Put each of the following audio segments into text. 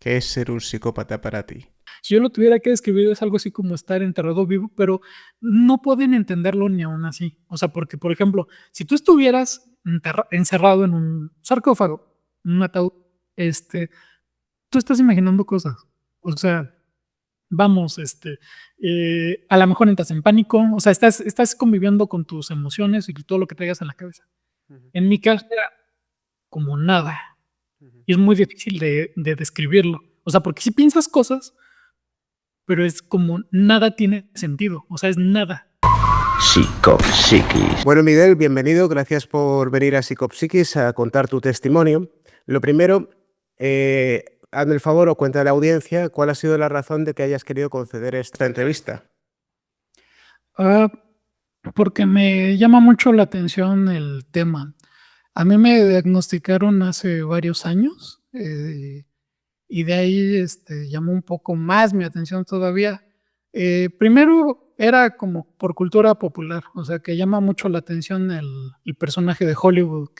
¿Qué es ser un psicópata para ti? Si yo lo tuviera que describir, es algo así como estar enterrado vivo, pero no pueden entenderlo ni aún así. O sea, porque, por ejemplo, si tú estuvieras encerrado en un sarcófago, en un ataúd, tú estás imaginando cosas. O sea, vamos, a lo mejor entras en pánico, o sea, estás conviviendo con tus emociones y todo lo que traigas en la cabeza. Ujú, En mi caso era como nada. ujú. Y es muy difícil de describirlo. O sea, porque si piensas cosas, pero es como nada tiene sentido, o sea, es nada. Psicopsiquis. Bueno, Miguel, bienvenido. Gracias por venir a Psicopsiquis a contar tu testimonio. Lo primero, hazme el favor o cuenta a la audiencia cuál ha sido la razón de que hayas querido conceder esta entrevista. Ah, porque me llama mucho la atención el tema. A mí me diagnosticaron hace varios años y de ahí llamó un poco más mi atención todavía. Primero era como por cultura popular, o sea, que llama mucho la atención el personaje de Hollywood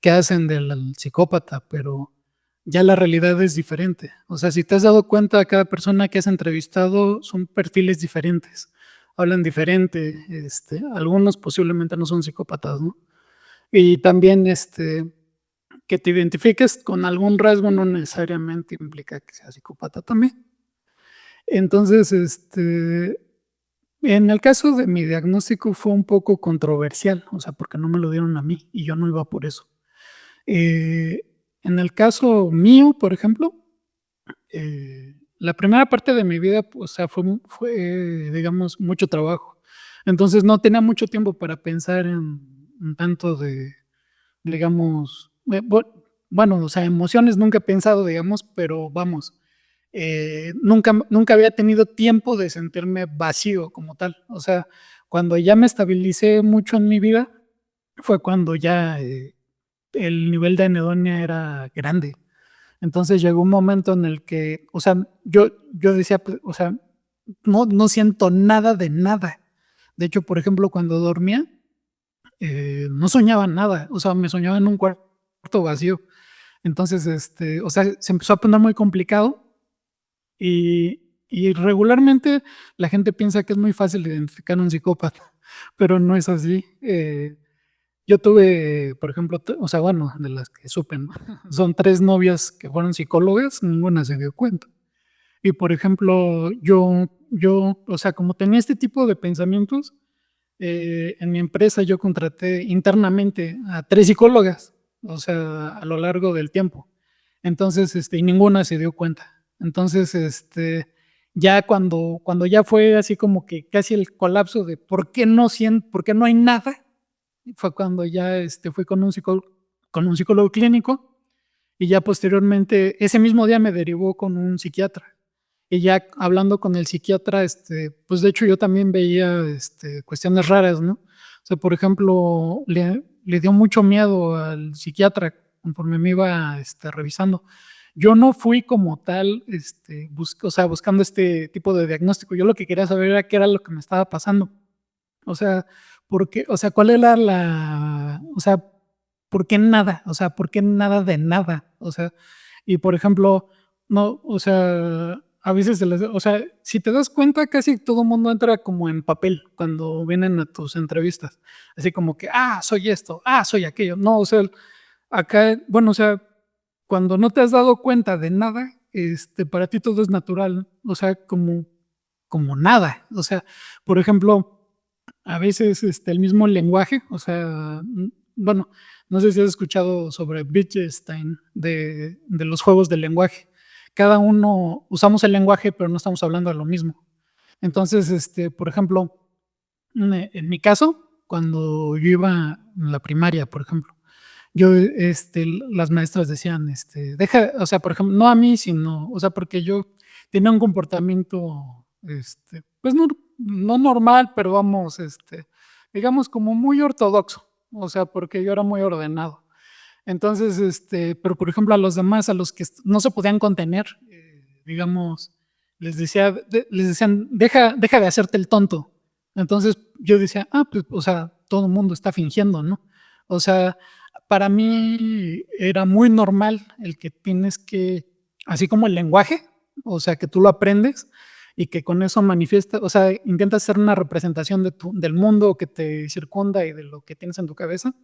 que hacen del psicópata, pero ya la realidad es diferente. O sea, si te has dado cuenta, cada persona que has entrevistado son perfiles diferentes, hablan diferente, algunos posiblemente no son psicópatas, ¿no? Y también que te identifiques con algún rasgo no necesariamente implica que seas psicópata también. Entonces, en el caso de mi diagnóstico fue un poco controversial, o sea, porque no me lo dieron a mí y yo no iba por eso. Eh, en el caso mío, por ejemplo, la primera parte de mi vida, pues, o sea, fue, digamos, mucho trabajo. Entonces no tenía mucho tiempo para pensar en tanto de, digamos, bueno, o sea, emociones nunca he pensado, digamos, pero vamos, nunca había tenido tiempo de sentirme vacío como tal. O sea, cuando ya me estabilicé mucho en mi vida, fue cuando ya el nivel de anedonia era grande. Entonces llegó un momento en el que, o sea, yo decía, pues, o sea, no siento nada de nada. De hecho, por ejemplo, cuando dormía, no soñaba nada, o sea, me soñaba en un cuarto vacío. Entonces, o sea, se empezó a poner muy complicado y regularmente la gente piensa que es muy fácil identificar a un psicópata, pero no es así. Yo tuve, por ejemplo, o sea, bueno, de las que supe, ¿no? Son 3 novias que fueron psicólogas, ninguna se dio cuenta. Y, por ejemplo, o sea, como tenía este tipo de pensamientos, en mi empresa yo contraté internamente a 3 psicólogas, o sea, a lo largo del tiempo. Entonces, y ninguna se dio cuenta. Entonces, ya cuando ya fue así como que casi el colapso de por qué no hay nada, fue cuando ya fui con un psicólogo clínico y ya posteriormente, ese mismo día me derivó con un psiquiatra. Y ya hablando con el psiquiatra, pues de hecho yo también veía cuestiones raras, ¿no? O sea, por ejemplo, le dio mucho miedo al psiquiatra conforme me iba revisando. Yo no fui como tal, o sea, buscando este tipo de diagnóstico. Yo lo que quería saber era qué era lo que me estaba pasando. O sea, o sea, ¿cuál era o sea, por qué nada? O sea, ¿por qué nada de nada? O sea, y por ejemplo, no, o sea, a veces, o sea, si te das cuenta, casi todo el mundo entra como en papel cuando vienen a tus entrevistas. Así como que, soy esto, soy aquello. No, o sea, acá, bueno, o sea, cuando no te has dado cuenta de nada, para ti todo es natural, o sea, como nada. O sea, por ejemplo, a veces el mismo lenguaje, o sea, bueno, no sé si has escuchado sobre Wittgenstein de los juegos del lenguaje. Cada uno usamos el lenguaje, pero no estamos hablando de lo mismo. Entonces, por ejemplo, en mi caso, cuando yo iba en la primaria, por ejemplo, las maestras decían, deja, o sea, por ejemplo, no a mí, sino, o sea, porque yo tenía un comportamiento, pues no normal, pero vamos, digamos como muy ortodoxo, o sea, porque yo era muy ordenado. Entonces, pero por ejemplo, a los demás, a los que no se podían contener, digamos, les decían, deja de hacerte el tonto. Entonces yo decía, pues, o sea, todo el mundo está fingiendo, ¿no? O sea, para mí era muy normal el que tienes que así como el lenguaje, o sea, que tú lo aprendes y que con eso manifiesta, o sea, intentas hacer una representación del mundo que te circunda y de lo que tienes en tu cabeza.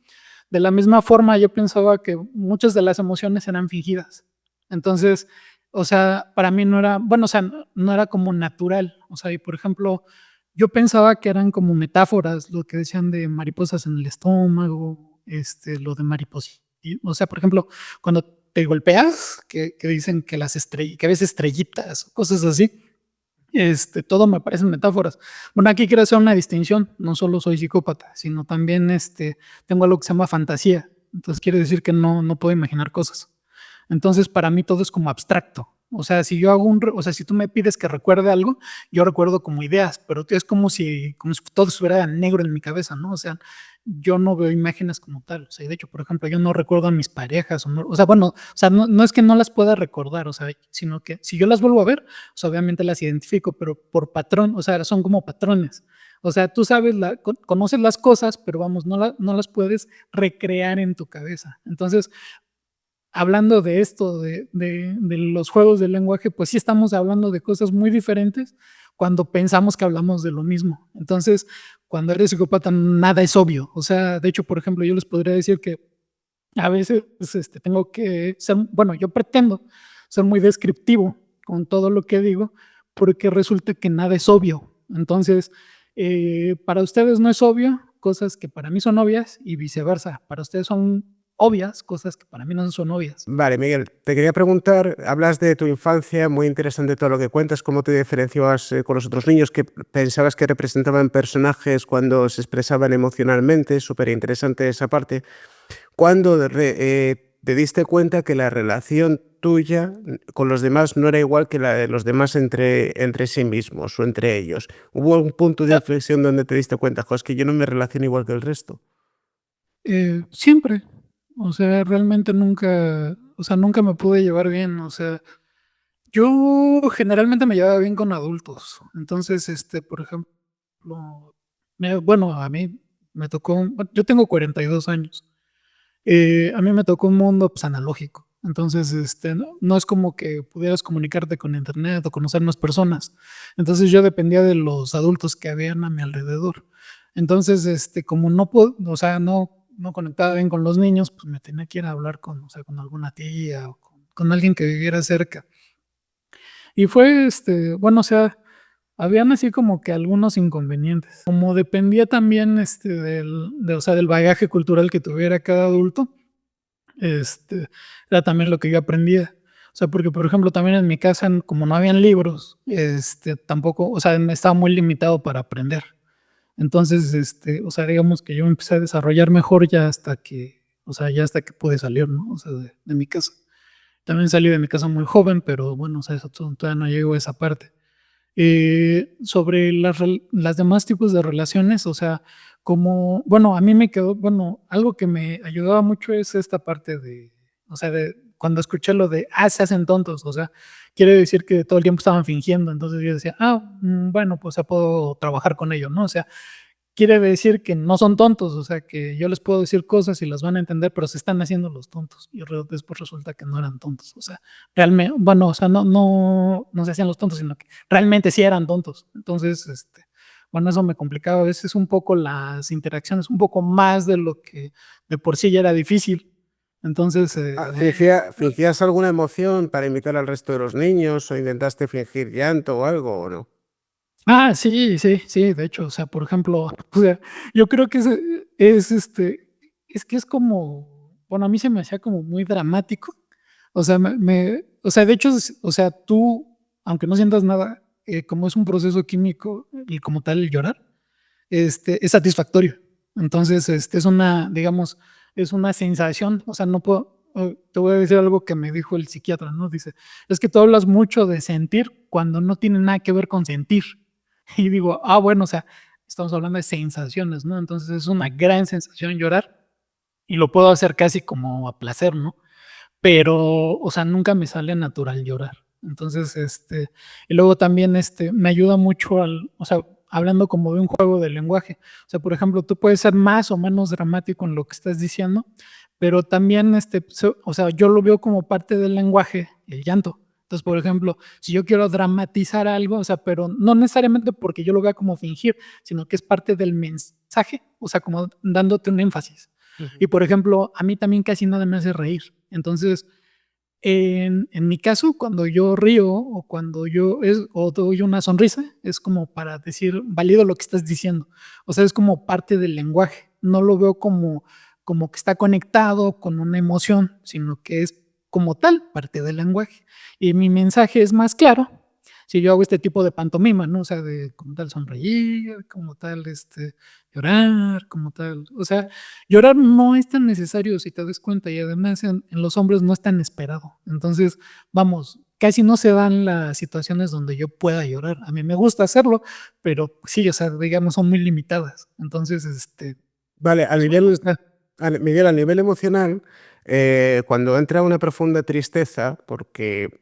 De la misma forma, yo pensaba que muchas de las emociones eran fingidas. Entonces, o sea, para mí no era, bueno, o sea, no era como natural. O sea, y por ejemplo, yo pensaba que eran como metáforas, lo que decían de mariposas en el estómago, lo de mariposas. O sea, por ejemplo, cuando te golpeas, que dicen que que ves estrellitas, cosas así. Todo me parecen metáforas. Bueno, aquí quiero hacer una distinción. No solo soy psicópata, sino también tengo algo que se llama fantasía. Entonces quiere decir que no puedo imaginar cosas. Entonces, para mí todo es como abstracto. O sea, si yo hago o sea, si tú me pides que recuerde algo, yo recuerdo como ideas, pero es como si todo estuviera negro en mi cabeza, ¿no? O sea, yo no veo imágenes como tal. O sea, de hecho, por ejemplo, yo no recuerdo a mis parejas, o sea, bueno, o sea, no es que no las pueda recordar, o sea, sino que si yo las vuelvo a ver, o sea, obviamente las identifico, pero por patrón, o sea, son como patrones. O sea, tú sabes, conoces las cosas, pero vamos, no las puedes recrear en tu cabeza. Entonces, hablando de esto, de los juegos del lenguaje, pues sí estamos hablando de cosas muy diferentes cuando pensamos que hablamos de lo mismo. Entonces, cuando eres psicópata, nada es obvio. O sea, de hecho, por ejemplo, yo les podría decir que a veces tengo que ser, bueno, yo pretendo ser muy descriptivo con todo lo que digo, porque resulta que nada es obvio. Entonces, para ustedes no es obvio, cosas que para mí son obvias y viceversa. Para ustedes son obvias, cosas que para mí no son obvias. Vale, Miguel, te quería preguntar, hablas de tu infancia, muy interesante todo lo que cuentas, cómo te diferenciabas con los otros niños, que pensabas que representaban personajes cuando se expresaban emocionalmente, súper interesante esa parte. ¿Cuándo te diste cuenta que la relación tuya con los demás no era igual que la de los demás entre sí mismos o entre ellos? ¿Hubo un punto de inflexión donde te diste cuenta, jo, es que yo no me relaciono igual que el resto? Siempre, o sea, realmente nunca, o sea, nunca me pude llevar bien, o sea, yo generalmente me llevaba bien con adultos. Entonces, por ejemplo, bueno, a mí me tocó, yo tengo 42 años. A mí me tocó un mundo pues, analógico. Entonces, no es como que pudieras comunicarte con internet o conocer más personas. Entonces, yo dependía de los adultos que habían a mi alrededor. Entonces, como no puedo, o sea, no conectaba bien con los niños, pues me tenía que ir a hablar con, o sea, con alguna tía o con alguien que viviera cerca. Y fue, bueno, o sea, habían así como que algunos inconvenientes. Como dependía también, o sea, del bagaje cultural que tuviera cada adulto, era también lo que yo aprendía. O sea, porque, por ejemplo, también en mi casa, como no habían libros, tampoco, o sea, me estaba muy limitado para aprender. Entonces, o sea, digamos que yo empecé a desarrollar mejor ya hasta que, o sea, ya hasta que pude salir, ¿no? O sea, de mi casa. También salí de mi casa muy joven, pero bueno, o sea, eso todavía no llegó a esa parte. Sobre las demás tipos de relaciones, o sea, como, bueno, a mí me quedó, bueno, algo que me ayudaba mucho es esta parte o sea, cuando escuché lo de, se hacen tontos, o sea, quiere decir que todo el tiempo estaban fingiendo, entonces yo decía, bueno, pues ya puedo trabajar con ello, ¿no? O sea, quiere decir que no son tontos, o sea, que yo les puedo decir cosas y las van a entender, pero se están haciendo los tontos. Y después resulta que no eran tontos, o sea, realmente, bueno, o sea, no se hacían los tontos, sino que realmente sí eran tontos. Entonces, bueno, eso me complicaba a veces un poco las interacciones, un poco más de lo que de por sí ya era difícil. Entonces, ¿Fingías alguna emoción para imitar al resto de los niños o intentaste fingir llanto o algo o no? sí, sí, sí, de hecho, o sea, por ejemplo, o sea, yo creo que es que es como, bueno, a mí se me hacía como muy dramático, o sea, o sea, de hecho, o sea, tú, aunque no sientas nada, como es un proceso químico y como tal el llorar, es satisfactorio. Entonces, es una, digamos, es una sensación, o sea, no puedo, te voy a decir algo que me dijo el psiquiatra, ¿no? Dice, es que tú hablas mucho de sentir cuando no tiene nada que ver con sentir. Y digo, bueno, o sea, estamos hablando de sensaciones, ¿no? Entonces es una gran sensación llorar y lo puedo hacer casi como a placer, ¿no? Pero, o sea, nunca me sale natural llorar. Entonces, y luego también, me ayuda mucho o sea, hablando como de un juego de lenguaje. O sea, por ejemplo, tú puedes ser más o menos dramático en lo que estás diciendo, pero también, o sea, yo lo veo como parte del lenguaje, el llanto. Entonces, por ejemplo, si yo quiero dramatizar algo, o sea, pero no necesariamente porque yo lo vea como fingir, sino que es parte del mensaje, o sea, como dándote un énfasis. Y, Ujú. por ejemplo, a mí también casi nada me hace reír. Entonces, en mi caso, cuando yo río o cuando o doy una sonrisa, es como para decir, valido lo que estás diciendo. O sea, es como parte del lenguaje. No lo veo como que está conectado con una emoción, sino que es como tal parte del lenguaje. Y mi mensaje es más claro si yo hago este tipo de pantomima, ¿no? O sea, de como tal sonreír, como tal llorar, como tal. O sea, llorar no es tan necesario si te das cuenta y además en los hombres no es tan esperado. Entonces, vamos, casi no se dan las situaciones donde yo pueda llorar. A mí me gusta hacerlo, pero sí, o sea, digamos, son muy limitadas. Entonces, Vale, pues bueno, o sea, Miguel, a nivel emocional, cuando entra una profunda tristeza, porque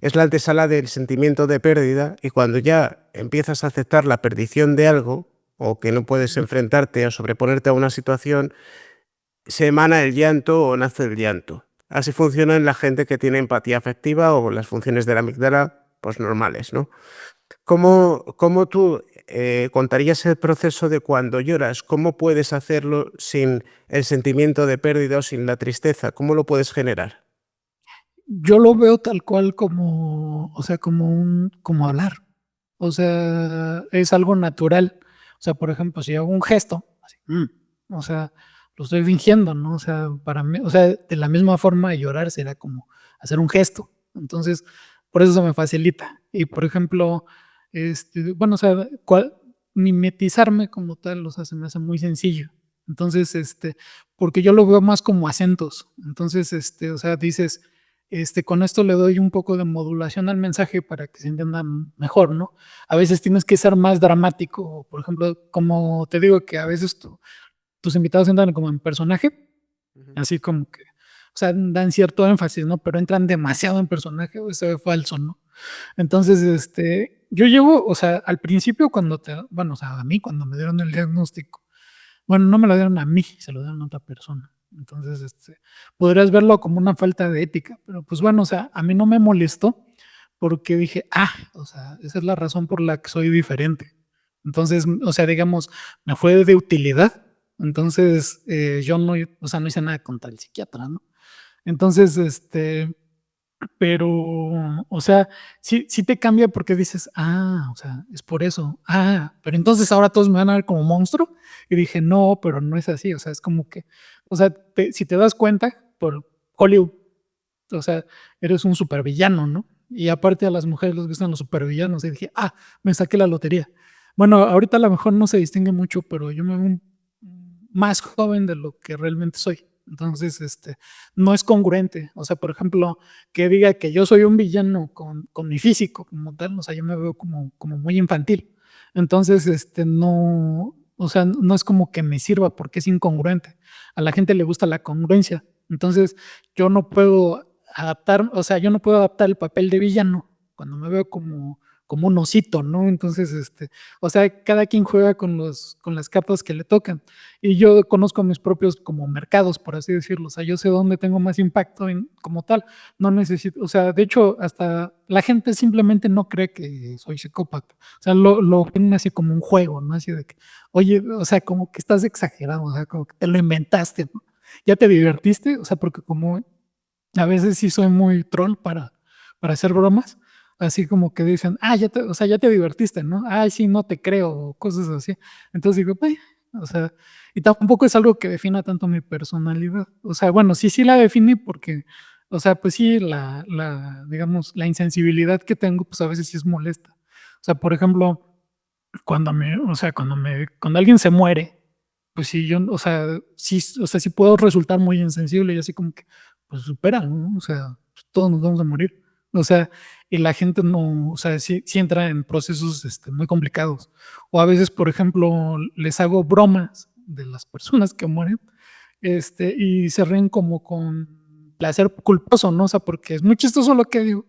es la antesala del sentimiento de pérdida, y cuando ya empiezas a aceptar la perdición de algo, o que no puedes enfrentarte o sobreponerte a una situación, se emana el llanto o nace el llanto. Así funciona en la gente que tiene empatía afectiva o las funciones de la amígdala, pues normales, ¿no? ¿Cómo tú contarías el proceso de cuando lloras? ¿Cómo puedes hacerlo sin el sentimiento de pérdida o sin la tristeza? ¿Cómo lo puedes generar? yo lo veo tal cual como, o sea, como hablar. O sea, es algo natural. O sea, por ejemplo, si hago un gesto, así, o sea, lo estoy fingiendo, ¿no? O sea, para mí, o sea, de la misma forma llorar será como hacer un gesto. Entonces, por eso se me facilita. Y por ejemplo, bueno, o sea, mimetizarme como tal, o sea, se me hace muy sencillo. Entonces, porque yo lo veo más como acentos. Entonces, o sea, dices, con esto le doy un poco de modulación al mensaje para que se entienda mejor, ¿no? A veces tienes que ser más dramático, por ejemplo, como te digo que a veces tus invitados entran como en personaje, Ujú. así como que, o sea, dan cierto énfasis, ¿no? Pero entran demasiado en personaje, o se ve falso, ¿no? Entonces, yo llevo, o sea, al principio bueno, o sea, a mí cuando me dieron el diagnóstico, bueno, no me lo dieron a mí, se lo dieron a otra persona. Entonces, podrías verlo como una falta de ética, pero pues bueno, o sea, a mí no me molestó porque dije, o sea, esa es la razón por la que soy diferente. Entonces, o sea, digamos, me fue de utilidad. Entonces, yo no, o sea, no hice nada contra el psiquiatra, ¿no? Entonces, pero, o sea, sí te cambia porque dices, o sea, es por eso. Pero entonces ahora todos me van a ver como monstruo. Y dije, no, pero no es así. O sea, es como que, o sea, si te das cuenta, por Hollywood, o sea, eres un supervillano, ¿no? Y aparte a las mujeres les gustan los supervillanos. Y dije, me saqué la lotería. Bueno, ahorita a lo mejor no se distingue mucho, pero yo me veo más joven de lo que realmente soy. Entonces, no es congruente. O sea, por ejemplo, que diga que yo soy un villano con mi físico como tal, o sea, yo me veo como muy infantil. Entonces, no, o sea, no es como que me sirva porque es incongruente. A la gente le gusta la congruencia. Entonces, yo no puedo adaptar, o sea, yo no puedo adaptar el papel de villano cuando me veo como un osito, ¿no? Entonces, o sea, cada quien juega con las cartas que le tocan. Y yo conozco mis propios como mercados, por así decirlo. O sea, yo sé dónde tengo más impacto como tal. No necesito, o sea, de hecho, hasta la gente simplemente no cree que soy psicópata. O sea, lo ven así como un juego, ¿no? Así de que, oye, o sea, como que estás exagerado, o sea, como que te lo inventaste, ¿no? ¿Ya te divertiste? O sea, porque como a veces sí soy muy troll para hacer bromas, así como que dicen, o sea, ya te divertiste, ¿no? Ay, sí, no te creo, o cosas así. Entonces digo, o sea, y tampoco es algo que defina tanto mi personalidad. O sea, bueno, sí la definí porque, o sea, pues sí, digamos, la insensibilidad que tengo, pues a veces sí es molesta. O sea, por ejemplo, o sea, cuando alguien se muere, pues sí, o sea, sí puedo resultar muy insensible y así como que, pues supera, ¿no? O sea, pues, todos nos vamos a morir. O sea, y la gente no, o sea, sí entra en procesos muy complicados. O a veces, por ejemplo, les hago bromas de las personas que mueren, y se ríen como con placer culposo, ¿no? O sea, porque es muy chistoso lo que digo,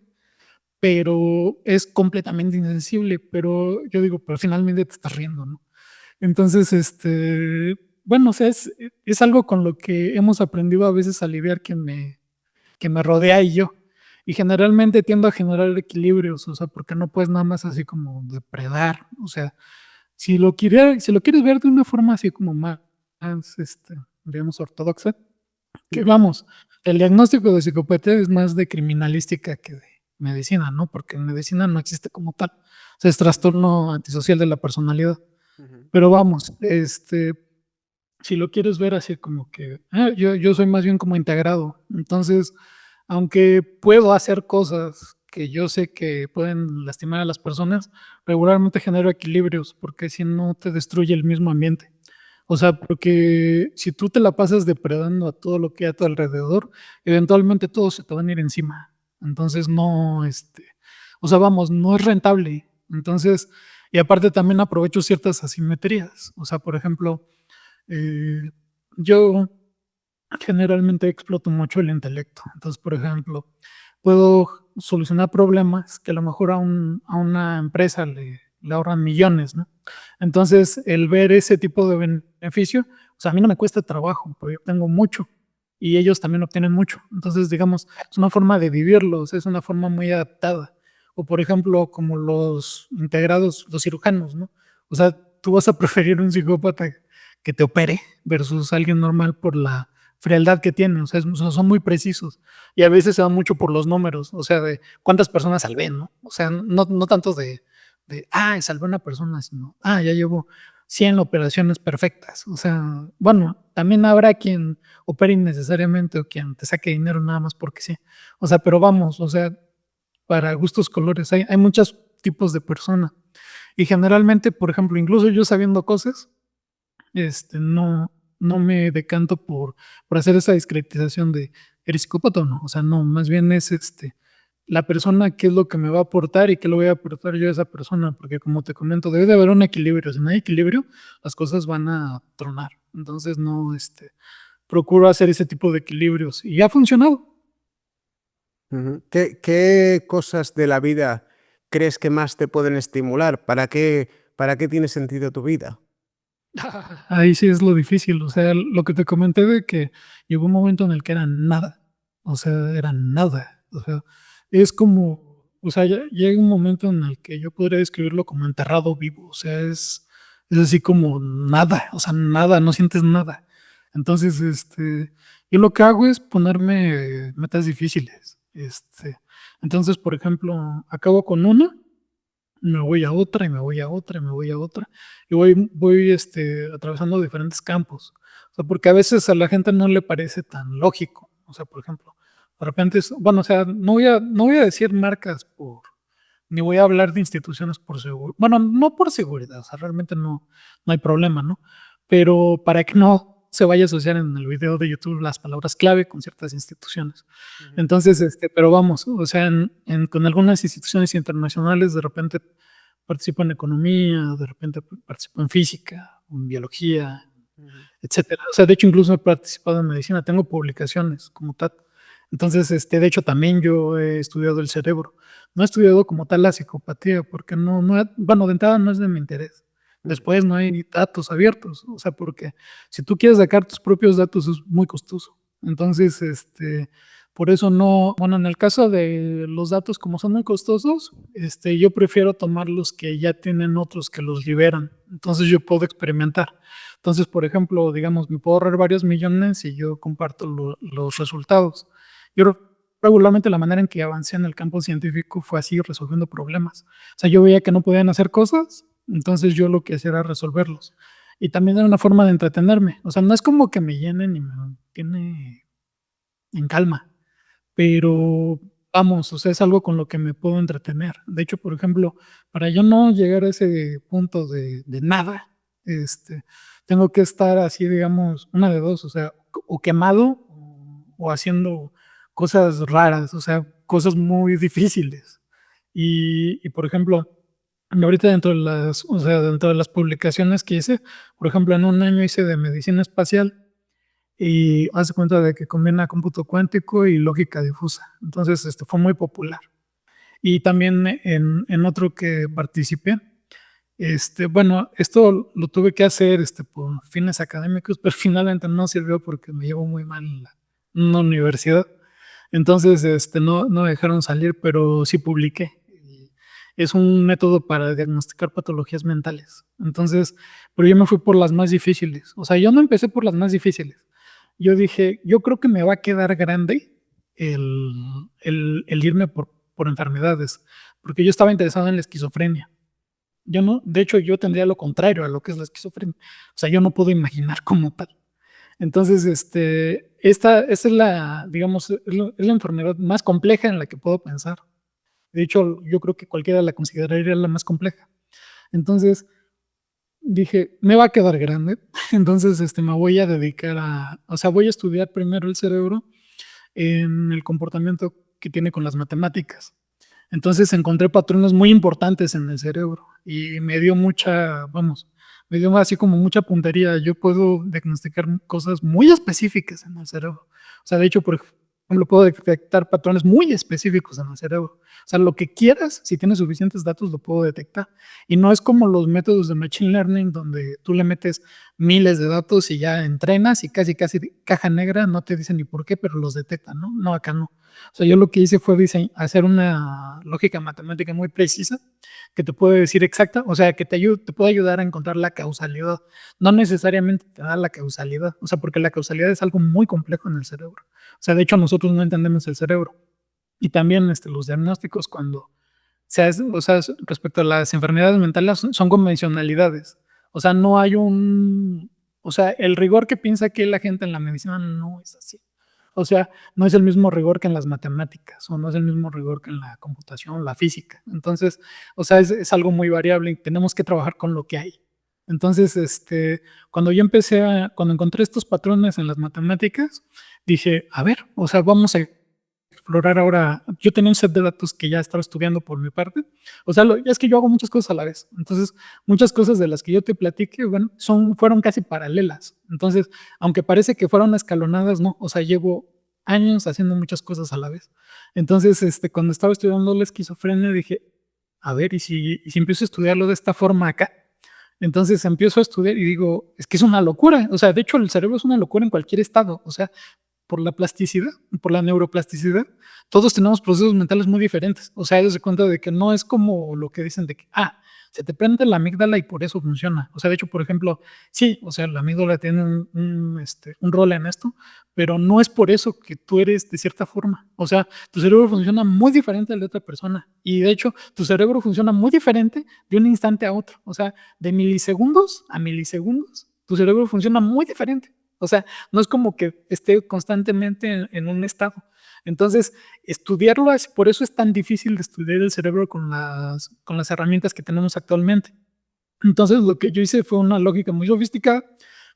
pero es completamente insensible. Pero yo digo, pero finalmente te estás riendo, ¿no? Entonces, bueno, o sea, es algo con lo que hemos aprendido a veces a lidiar que me rodea y yo. Y generalmente tiendo a generar equilibrios, o sea, porque no puedes nada más así como depredar. O sea, si lo quieres ver de una forma así como más, digamos, ortodoxa, que vamos, el diagnóstico de psicopatía es más de criminalística que de medicina, ¿no? Porque en medicina no existe como tal. O sea, es trastorno antisocial de la personalidad. Ujú. Pero vamos, si lo quieres ver así como que yo soy más bien como integrado. Entonces, aunque puedo hacer cosas que yo sé que pueden lastimar a las personas, regularmente genero equilibrios porque si no te destruye el mismo ambiente. O sea, porque si tú te la pasas depredando a todo lo que hay a tu alrededor, eventualmente todos se te van a ir encima. Entonces no, o sea, vamos, no es rentable. Entonces, y aparte también aprovecho ciertas asimetrías. O sea, por ejemplo, eh, yo generalmente exploto mucho el intelecto. Entonces, por ejemplo, puedo solucionar problemas que a lo mejor a una empresa le ahorran millones, ¿no? Entonces, el ver ese tipo de beneficio, o sea, a mí no me cuesta trabajo, porque yo tengo mucho y ellos también obtienen mucho. Entonces, digamos, es una forma de vivirlos, es una forma muy adaptada. O, por ejemplo, como los integrados, los cirujanos, ¿no? O sea, tú vas a preferir un psicópata que te opere versus alguien normal por la frialdad que tienen, o sea, son muy precisos y a veces se van mucho por los números, o sea, de cuántas personas salvé, ¿no? O sea, no tanto salvé a una persona, sino, ya llevo 100 operaciones perfectas, o sea, bueno, también habrá quien opere innecesariamente o quien te saque dinero nada más porque sí, o sea, pero vamos, o sea, para gustos colores, hay muchos tipos de personas y generalmente, por ejemplo, incluso yo sabiendo cosas, no me decanto por hacer esa discretización de eres psicópata o no. O sea, no, más bien es la persona qué es lo que me va a aportar y qué le voy a aportar yo a esa persona, porque como te comento, debe de haber un equilibrio. Si no hay equilibrio, las cosas van a tronar. Entonces, no, procuro hacer ese tipo de equilibrios y ha funcionado. Ujú. ¿Qué cosas de la vida crees que más te pueden estimular? Para qué tiene sentido tu vida? Ahí sí es lo difícil, o sea, lo que te comenté de que llegó un momento en el que era nada, o sea, era nada, o sea, es como, o sea, llega un momento en el que yo podría describirlo como enterrado vivo, o sea, es así como nada, o sea, nada, no sientes nada. Entonces, yo lo que hago es ponerme metas difíciles, entonces, por ejemplo, acabo con una me voy a otra y me voy a otra y me voy a otra y voy atravesando diferentes campos. O sea, porque a veces a la gente no le parece tan lógico. O sea, por ejemplo, de repente, bueno, o sea, no voy a decir marcas ni voy a hablar de instituciones por seguridad. Bueno, no por seguridad, o sea, realmente no hay problema, ¿no? Pero para que no se vaya a asociar en el video de YouTube las palabras clave con ciertas instituciones. Ujú. Entonces, pero vamos, o sea, con algunas instituciones internacionales de repente participo en economía, de repente participo en física, en biología, Ujú. etcétera. O sea, de hecho, incluso he participado en medicina, tengo publicaciones como tal. Entonces, de hecho, también yo he estudiado el cerebro. No he estudiado como tal la psicopatía, porque bueno, de entrada no es de mi interés. Ujú. Después no hay datos abiertos, o sea, porque si tú quieres sacar tus propios datos es muy costoso. Entonces, por eso no, bueno, en el caso de los datos como son muy costosos, yo prefiero tomar los que ya tienen otros que los liberan. Entonces yo puedo experimentar. Entonces, por ejemplo, digamos, me puedo ahorrar varios millones y yo comparto los resultados. Yo regularmente la manera en que avancé en el campo científico fue así, resolviendo problemas. O sea, yo veía que no podían hacer cosas, entonces yo lo que hacía era resolverlos. Y también era una forma de entretenerme. O sea, no es como que me llenen y me tiene en calma, pero vamos, o sea, es algo con lo que me puedo entretener. De hecho, por ejemplo, para yo no llegar a ese punto de nada, tengo que estar así, digamos, una de dos, o sea, o quemado o haciendo cosas raras, o sea, cosas muy difíciles. Por ejemplo, ahorita o sea, dentro de las publicaciones que hice, por ejemplo, en un año hice de medicina espacial y hace cuenta de que combina cómputo cuántico y lógica difusa. Entonces, fue muy popular. Y también en otro que participé, bueno, esto lo tuve que hacer por fines académicos, pero finalmente no sirvió porque me llevó muy mal en una universidad. Entonces, no me dejaron salir, pero sí publiqué. Es un método para diagnosticar patologías mentales. Entonces, pero yo me fui por las más difíciles. O sea, yo no empecé por las más difíciles. Yo dije, yo creo que me va a quedar grande el, el irme por enfermedades, porque yo estaba interesado en la esquizofrenia. Yo no, de hecho, yo tendría lo contrario a lo que es la esquizofrenia. O sea, yo no puedo imaginar como tal. Entonces, esta es la, digamos, es la enfermedad más compleja en la que puedo pensar. De hecho, yo creo que cualquiera la consideraría la más compleja. Entonces, dije, me va a quedar grande. Entonces, me voy a dedicar o sea, voy a estudiar primero el cerebro en el comportamiento que tiene con las matemáticas. Entonces encontré patrones muy importantes en el cerebro y me dio vamos, me dio así como mucha puntería. Yo puedo diagnosticar cosas muy específicas en el cerebro. O sea, de hecho, por ejemplo, puedo detectar patrones muy específicos en el cerebro. O sea, lo que quieras, si tienes suficientes datos, lo puedo detectar. Y no es como los métodos de Machine Learning, donde tú le metes miles de datos y ya entrenas y casi caja negra, no te dicen ni por qué, pero los detecta, ¿no? No, acá no. O sea, yo lo que hice fue hacer una lógica matemática muy precisa que te puede decir exacta, o sea, que te puede ayudar a encontrar la causalidad. No necesariamente te da la causalidad, o sea, porque la causalidad es algo muy complejo en el cerebro. O sea, de hecho, nosotros no entendemos el cerebro. Y también los diagnósticos o sea, respecto a las enfermedades mentales son convencionalidades. O sea, no hay o sea, el rigor que piensa que la gente en la medicina no es así. O sea, no es el mismo rigor que en las matemáticas o no es el mismo rigor que en la computación, la física. Entonces, o sea, es algo muy variable y tenemos que trabajar con lo que hay. Entonces, cuando encontré estos patrones en las matemáticas, dije, a ver, o sea, vamos a explorar ahora. Yo tenía un set de datos que ya estaba estudiando por mi parte. O sea, es que yo hago muchas cosas a la vez. Entonces, muchas cosas de las que yo te platique, bueno, fueron casi paralelas. Entonces, aunque parece que fueron escalonadas, no. O sea, llevo años haciendo muchas cosas a la vez. Entonces, cuando estaba estudiando la esquizofrenia, dije, a ver, ¿y si empiezo a estudiarlo de esta forma acá? Entonces empiezo a estudiar y digo, es que es una locura. O sea, de hecho, el cerebro es una locura en cualquier estado. O sea, por la plasticidad, por la neuroplasticidad, todos tenemos procesos mentales muy diferentes. O sea, ellos se cuenta de que no es como lo que dicen de que, se te prende la amígdala y por eso funciona. O sea, de hecho, por ejemplo, sí, o sea, la amígdala tiene un rol en esto, pero no es por eso que tú eres de cierta forma. O sea, tu cerebro funciona muy diferente al de otra persona. Y de hecho, tu cerebro funciona muy diferente de un instante a otro. O sea, de milisegundos a milisegundos, tu cerebro funciona muy diferente. O sea, no es como que esté constantemente en un estado. Entonces, estudiarlo, por eso es tan difícil de estudiar el cerebro con las herramientas que tenemos actualmente. Entonces, lo que yo hice fue una lógica muy sofisticada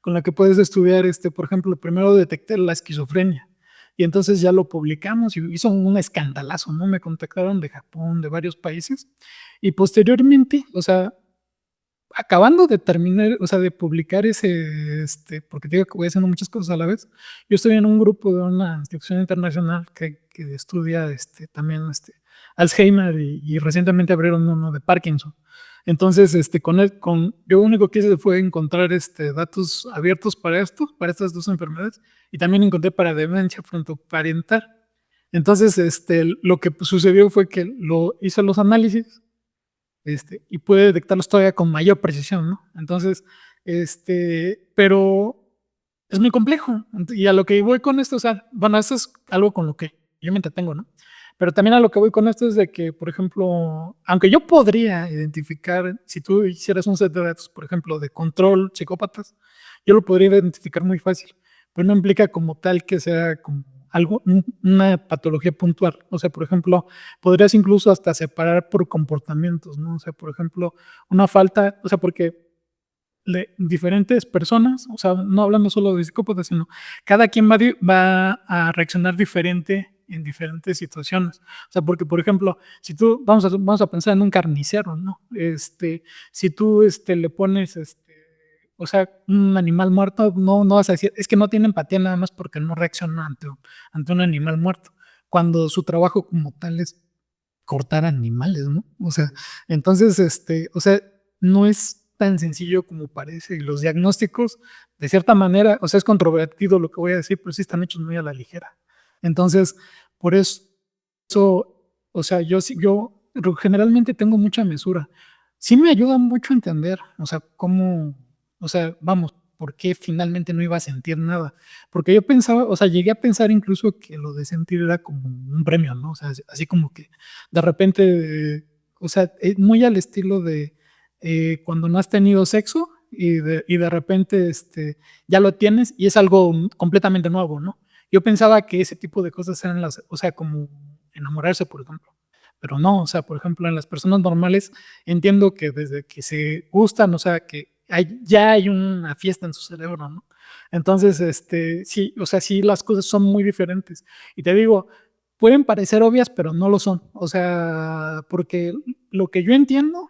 con la que puedes estudiar, por ejemplo, primero detecté la esquizofrenia. Y entonces ya lo publicamos y hizo un escandalazo, ¿no? Me contactaron de Japón, de varios países. Y posteriormente, o sea, acabando de terminar, o sea, de publicar porque digo que voy haciendo muchas cosas a la vez, yo estoy en un grupo de una institución internacional que estudia también Alzheimer y recientemente abrieron uno de Parkinson. Entonces, yo lo único que hice fue encontrar datos abiertos para para estas dos enfermedades, y también encontré para demencia frontoparental. Entonces, lo que sucedió fue que hice los análisis y puede detectarlos todavía con mayor precisión, ¿no? Entonces, pero es muy complejo. Y a lo que voy con esto, o sea, bueno, eso es algo con lo que yo me entretengo, ¿no? Pero también a lo que voy con esto es de que, por ejemplo, aunque yo podría identificar, si tú hicieras un set de datos, por ejemplo, de control psicópatas, yo lo podría identificar muy fácil, pero no implica como tal que sea como una patología puntual. O sea, por ejemplo, podrías incluso hasta separar por comportamientos, ¿no? O sea, por ejemplo, una falta, o sea, porque diferentes personas, o sea, no hablando solo de psicópatas, sino cada quien va a reaccionar diferente en diferentes situaciones. O sea, porque, por ejemplo, si tú, vamos a pensar en un carnicero, ¿no? Si tú le pones, o sea, un animal muerto, no vas a decir, es que no tiene empatía nada más porque no reacciona ante un animal muerto, cuando su trabajo como tal es cortar animales, ¿no? O sea, entonces, o sea, no es tan sencillo como parece. Y los diagnósticos, de cierta manera, o sea, es controvertido lo que voy a decir, pero sí están hechos muy a la ligera. Entonces, Por eso, o sea, yo generalmente tengo mucha mesura. Sí me ayuda mucho a entender, o sea, cómo, o sea, vamos, por qué finalmente no iba a sentir nada. Porque yo pensaba, o sea, llegué a pensar incluso que lo de sentir era como un premio, ¿no? O sea, así como que de repente, o sea, muy al estilo de cuando no has tenido sexo y de repente ya lo tienes y es algo completamente nuevo, ¿no? Yo pensaba que ese tipo de cosas eran o sea, como enamorarse, por ejemplo. Pero no, o sea, por ejemplo, en las personas normales entiendo que desde que se gustan, o sea, que ya hay una fiesta en su cerebro, ¿no? Entonces, sí, o sea, sí, las cosas son muy diferentes. Y te digo, pueden parecer obvias, pero no lo son. O sea, porque lo que yo entiendo,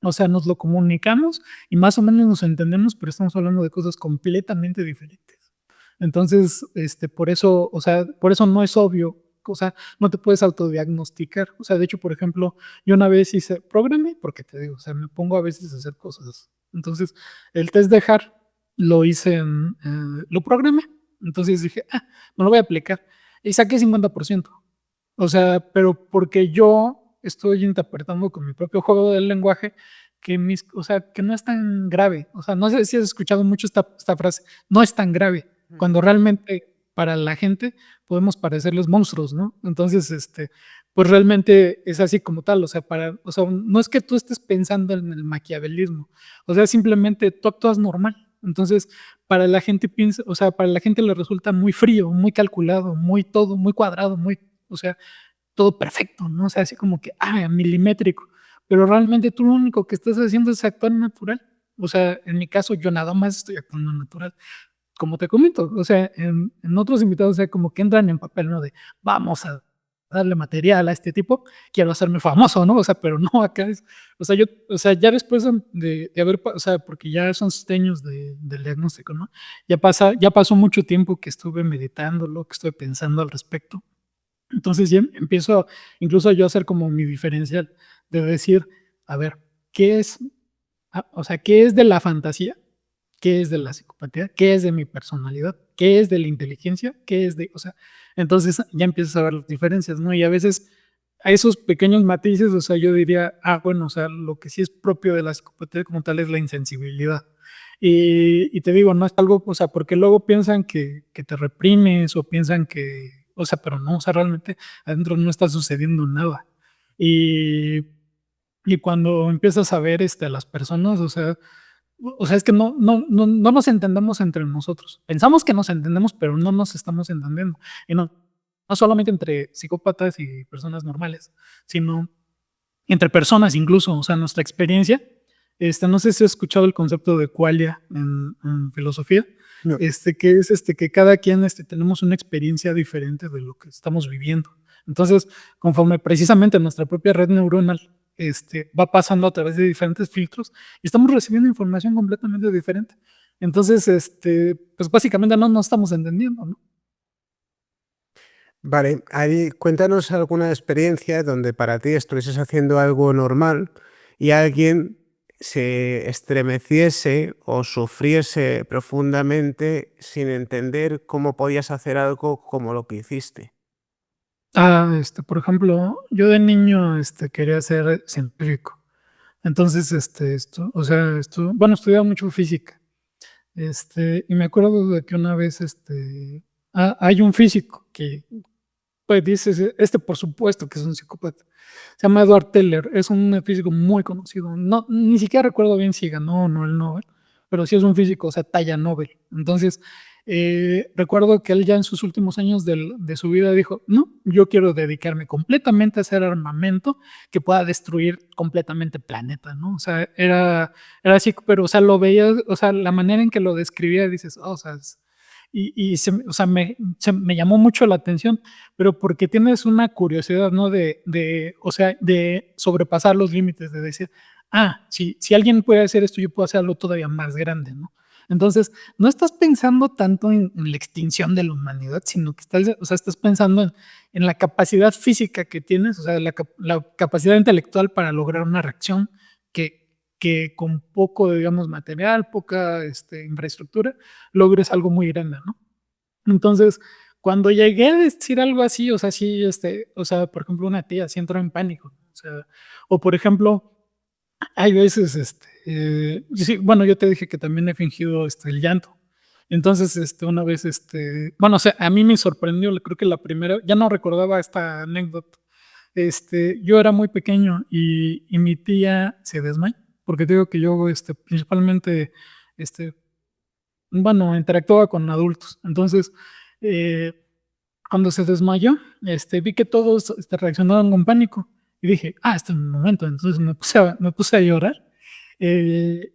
o sea, nos lo comunicamos y más o menos nos entendemos, pero estamos hablando de cosas completamente diferentes. Entonces, por eso, o sea, por eso no es obvio, o sea, no te puedes autodiagnosticar. O sea, de hecho, por ejemplo, yo una vez hice, programé, porque te digo, o sea, me pongo a veces a hacer cosas. Entonces, el test de HAR lo hice lo programé. Entonces dije, me lo voy a aplicar. Y saqué 50%. O sea, pero porque yo estoy interpretando con mi propio juego del lenguaje o sea, que no es tan grave. O sea, no sé si has escuchado mucho esta frase, no es tan grave, cuando realmente para la gente podemos parecerles monstruos, ¿no? Entonces, pues realmente es así como tal, o sea, no es que tú estés pensando en el maquiavelismo, o sea, simplemente tú actúas normal. Entonces, para la gente piensa, o sea, para la gente le resulta muy frío, muy calculado, muy todo, muy cuadrado, o sea, todo perfecto, ¿no? O sea, así como que, milimétrico. Pero realmente tú lo único que estás haciendo es actuar natural. O sea, en mi caso, yo nada más estoy actuando natural. Como te comento, o sea, en otros invitados, o sea, como que entran en papel, ¿no? De vamos a darle material a este tipo, quiero hacerme famoso, ¿no? O sea, pero no, acá es, o sea, o sea, ya después de haber, o sea, porque ya son 7 años del diagnóstico, ¿no? Ya pasó mucho tiempo que estuve meditándolo, que estuve pensando al respecto. Entonces ya empiezo incluso yo a hacer como mi diferencial de decir, a ver, ¿qué es, o sea, qué es de la fantasía? ¿Qué es de la psicopatía? ¿Qué es de mi personalidad? ¿Qué es de la inteligencia? ¿Qué es de, o sea, entonces ya empiezas a ver las diferencias, ¿no? Y a veces a esos pequeños matices, o sea, yo diría, bueno, o sea, lo que sí es propio de la psicopatía como tal es la insensibilidad. Y te digo, no es algo, o sea, porque luego piensan que te reprimes o piensan que, o sea, pero no, o sea, realmente adentro no está sucediendo nada. Y, y cuando empiezas a ver a las personas, o sea, es que no nos entendemos entre nosotros. Pensamos que nos entendemos, pero no nos estamos entendiendo. Y no solamente entre psicópatas y personas normales, sino entre personas incluso. O sea, nuestra experiencia, no sé si has escuchado el concepto de qualia en filosofía, No. que es que cada quien tenemos una experiencia diferente de lo que estamos viviendo. Entonces, conforme precisamente nuestra propia red neuronal va pasando a través de diferentes filtros y estamos recibiendo información completamente diferente. Entonces, pues básicamente no nos estamos entendiendo, ¿no? Vale, ahí cuéntanos alguna experiencia donde para ti estuvieses haciendo algo normal y alguien se estremeciese o sufriese profundamente sin entender cómo podías hacer algo como lo que hiciste. Por ejemplo, yo de niño quería ser científico. Entonces, o sea, bueno, estudiaba mucho física. Y me acuerdo de que una vez, hay un físico que, pues, dice, por supuesto que es un psicópata. Se llama Edward Teller, es un físico muy conocido. No, ni siquiera recuerdo bien si ganó o no el Nobel, pero sí es un físico, o sea, talla Nobel. Entonces, recuerdo que él ya en sus últimos años de su vida dijo, no, yo quiero dedicarme completamente a hacer armamento que pueda destruir completamente el planeta, ¿no? O sea, era así, pero, o sea, lo veía, o sea, la manera en que lo describía, dices, o sea, o sea, me llamó mucho la atención, pero porque tienes una curiosidad, ¿no? O sea, de sobrepasar los límites, de decir, si alguien puede hacer esto, yo puedo hacerlo todavía más grande, ¿no? Entonces, no estás pensando tanto en la extinción de la humanidad, sino que o sea, estás pensando en la capacidad física que tienes, o sea, la capacidad intelectual para lograr una reacción que con poco, digamos, material, poca infraestructura, logres algo muy grande, ¿no? Entonces, cuando llegué a decir algo así, o sea, sí, o sea, por ejemplo, una tía sí entró en pánico, o sea, o por ejemplo, hay veces, sí, bueno, yo te dije que también he fingido, el llanto. Entonces, una vez, bueno, o sea, a mí me sorprendió, creo que la primera, ya no recordaba esta anécdota. Yo era muy pequeño y mi tía se desmayó, porque te digo que yo, principalmente, este, bueno, interactuaba con adultos. Entonces, eh, cuando se desmayó, vi que todos reaccionaron con pánico y dije, este es mi momento. Entonces me puse a llorar y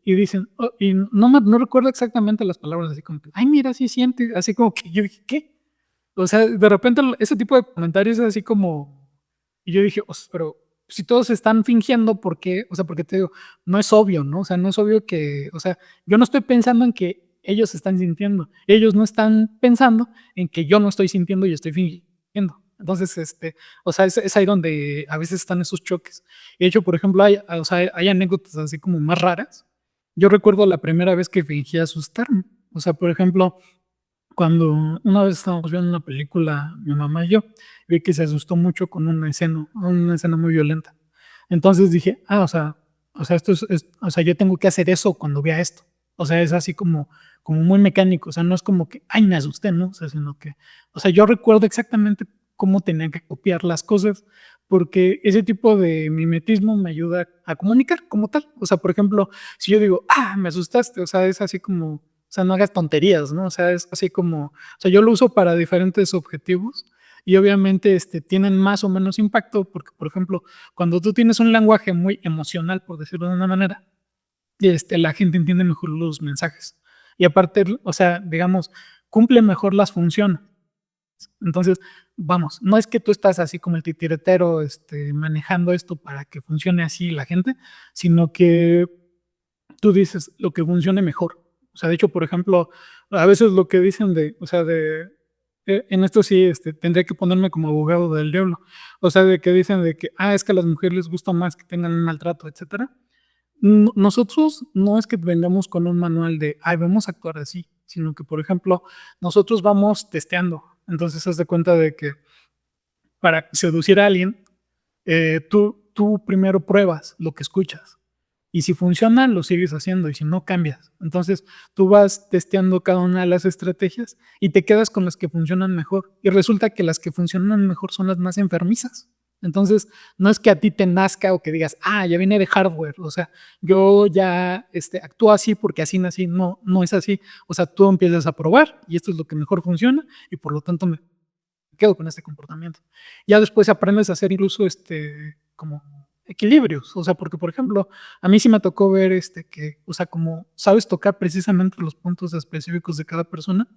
dicen, y no recuerdo exactamente las palabras, así como que, ay, mira, sí siente, así como que yo dije, ¿qué? O sea, de repente ese tipo de comentarios es así como, y yo dije, pero si todos están fingiendo, ¿por qué? O sea, porque te digo, no es obvio, ¿no? O sea, no es obvio que, o sea, yo no estoy pensando en que ellos están sintiendo, ellos no están pensando en que yo no estoy sintiendo y estoy fingiendo. Entonces, o sea, es ahí donde a veces están esos choques. De hecho, por ejemplo, o sea, hay anécdotas así como más raras. Yo recuerdo la primera vez que fingí asustarme. O sea, por ejemplo, cuando una vez estábamos viendo una película, mi mamá y yo, vi que se asustó mucho con una escena muy violenta. Entonces dije, o sea, o sea, yo tengo que hacer eso cuando vea esto. O sea, es así como muy mecánico. O sea, no es como que, ay, me asusté, ¿no? O sea, sino que, o sea, yo recuerdo exactamente cómo tenía que copiar las cosas, porque ese tipo de mimetismo me ayuda a comunicar como tal. O sea, por ejemplo, si yo digo, me asustaste, o sea, es así como, o sea, no hagas tonterías, ¿no? O sea, es así como, o sea, yo lo uso para diferentes objetivos y obviamente tienen más o menos impacto porque, por ejemplo, cuando tú tienes un lenguaje muy emocional, por decirlo de una manera, la gente entiende mejor los mensajes. Y aparte, o sea, digamos, cumple mejor las funciones. Entonces, vamos, no es que tú estás así como el titiretero manejando esto para que funcione así la gente, sino que tú dices lo que funcione mejor. O sea, de hecho, por ejemplo, a veces lo que dicen o sea, en esto sí, tendría que ponerme como abogado del diablo. O sea, de que dicen de que, es que a las mujeres les gusta más que tengan un maltrato, etcétera. Nosotros no es que vengamos con un manual de, vamos a actuar así, sino que, por ejemplo, nosotros vamos testeando. Entonces, haz de cuenta de que para seducir a alguien, tú primero pruebas lo que escuchas. Y si funciona, lo sigues haciendo y si no, cambias. Entonces, tú vas testeando cada una de las estrategias y te quedas con las que funcionan mejor. Y resulta que las que funcionan mejor son las más enfermizas. Entonces, no es que a ti te nazca o que digas, ya viene de hardware. O sea, yo ya actúo así porque así nací. No, no es así. O sea, tú empiezas a probar y esto es lo que mejor funciona y por lo tanto me quedo con este comportamiento. Ya después aprendes a hacer incluso como equilibrios, o sea, porque por ejemplo, a mí sí me tocó ver que, o sea, como sabes tocar precisamente los puntos específicos de cada persona,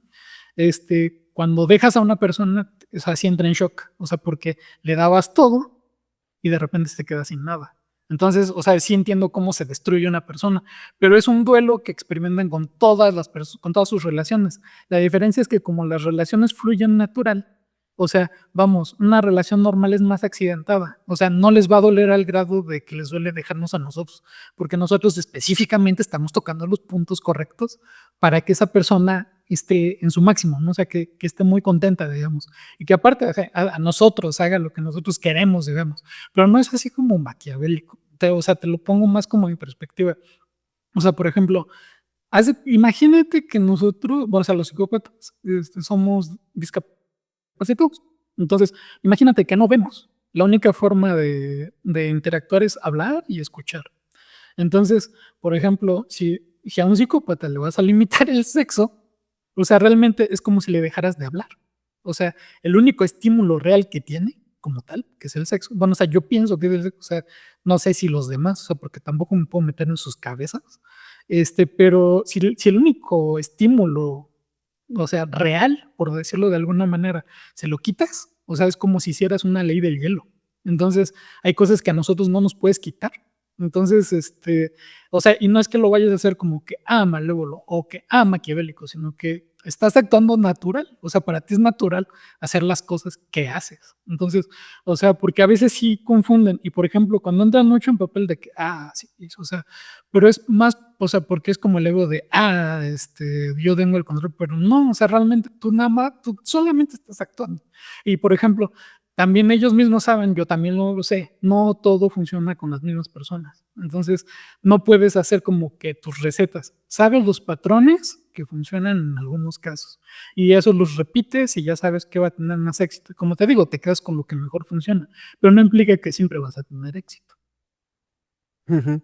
cuando dejas a una persona, o sea, sí entra en shock, o sea, porque le dabas todo y de repente se queda sin nada. Entonces, o sea, sí entiendo cómo se destruye una persona, pero es un duelo que experimentan con con todas sus relaciones. La diferencia es que como las relaciones fluyen natural, o sea, vamos, una relación normal es más accidentada. O sea, no les va a doler al grado de que les duele dejarnos a nosotros, porque nosotros específicamente estamos tocando los puntos correctos para que esa persona esté en su máximo, ¿no? O sea, que esté muy contenta, digamos. Y que aparte o sea, a nosotros haga lo que nosotros queremos, digamos. Pero no es así como maquiavélico. O sea, te lo pongo más como mi perspectiva. O sea, por ejemplo, imagínate que nosotros, bueno, o sea, los psicópatas, somos discapacitados. Entonces, imagínate que no vemos. La única forma de interactuar es hablar y escuchar. Entonces, por ejemplo, si a un psicópata le vas a limitar el sexo, o sea, realmente es como si le dejaras de hablar. O sea, el único estímulo real que tiene, como tal, que es el sexo. Bueno, o sea, yo pienso que es el sexo, o sea, no sé si los demás, o sea, porque tampoco me puedo meter en sus cabezas. Pero si el único estímulo, o sea, real, por decirlo de alguna manera, se lo quitas, o sea, es como si hicieras una ley del hielo. Entonces, hay cosas que a nosotros no nos puedes quitar. Entonces, o sea, y no es que lo vayas a hacer como que malévolo o que maquiavélico, sino que estás actuando natural, o sea, para ti es natural hacer las cosas que haces. Entonces, o sea, porque a veces sí confunden y, por ejemplo, cuando entran mucho en papel de que, sí, o sea, pero es más, o sea, porque es como el ego de, yo tengo el control, pero no, o sea, realmente tú nada más, tú solamente estás actuando. Y, por ejemplo, también ellos mismos saben, yo también lo sé, no todo funciona con las mismas personas. Entonces, no puedes hacer como que tus recetas. Sabes los patrones que funcionan en algunos casos y eso los repites y ya sabes que va a tener más éxito. Como te digo, te quedas con lo que mejor funciona, pero no implica que siempre vas a tener éxito. Ujú.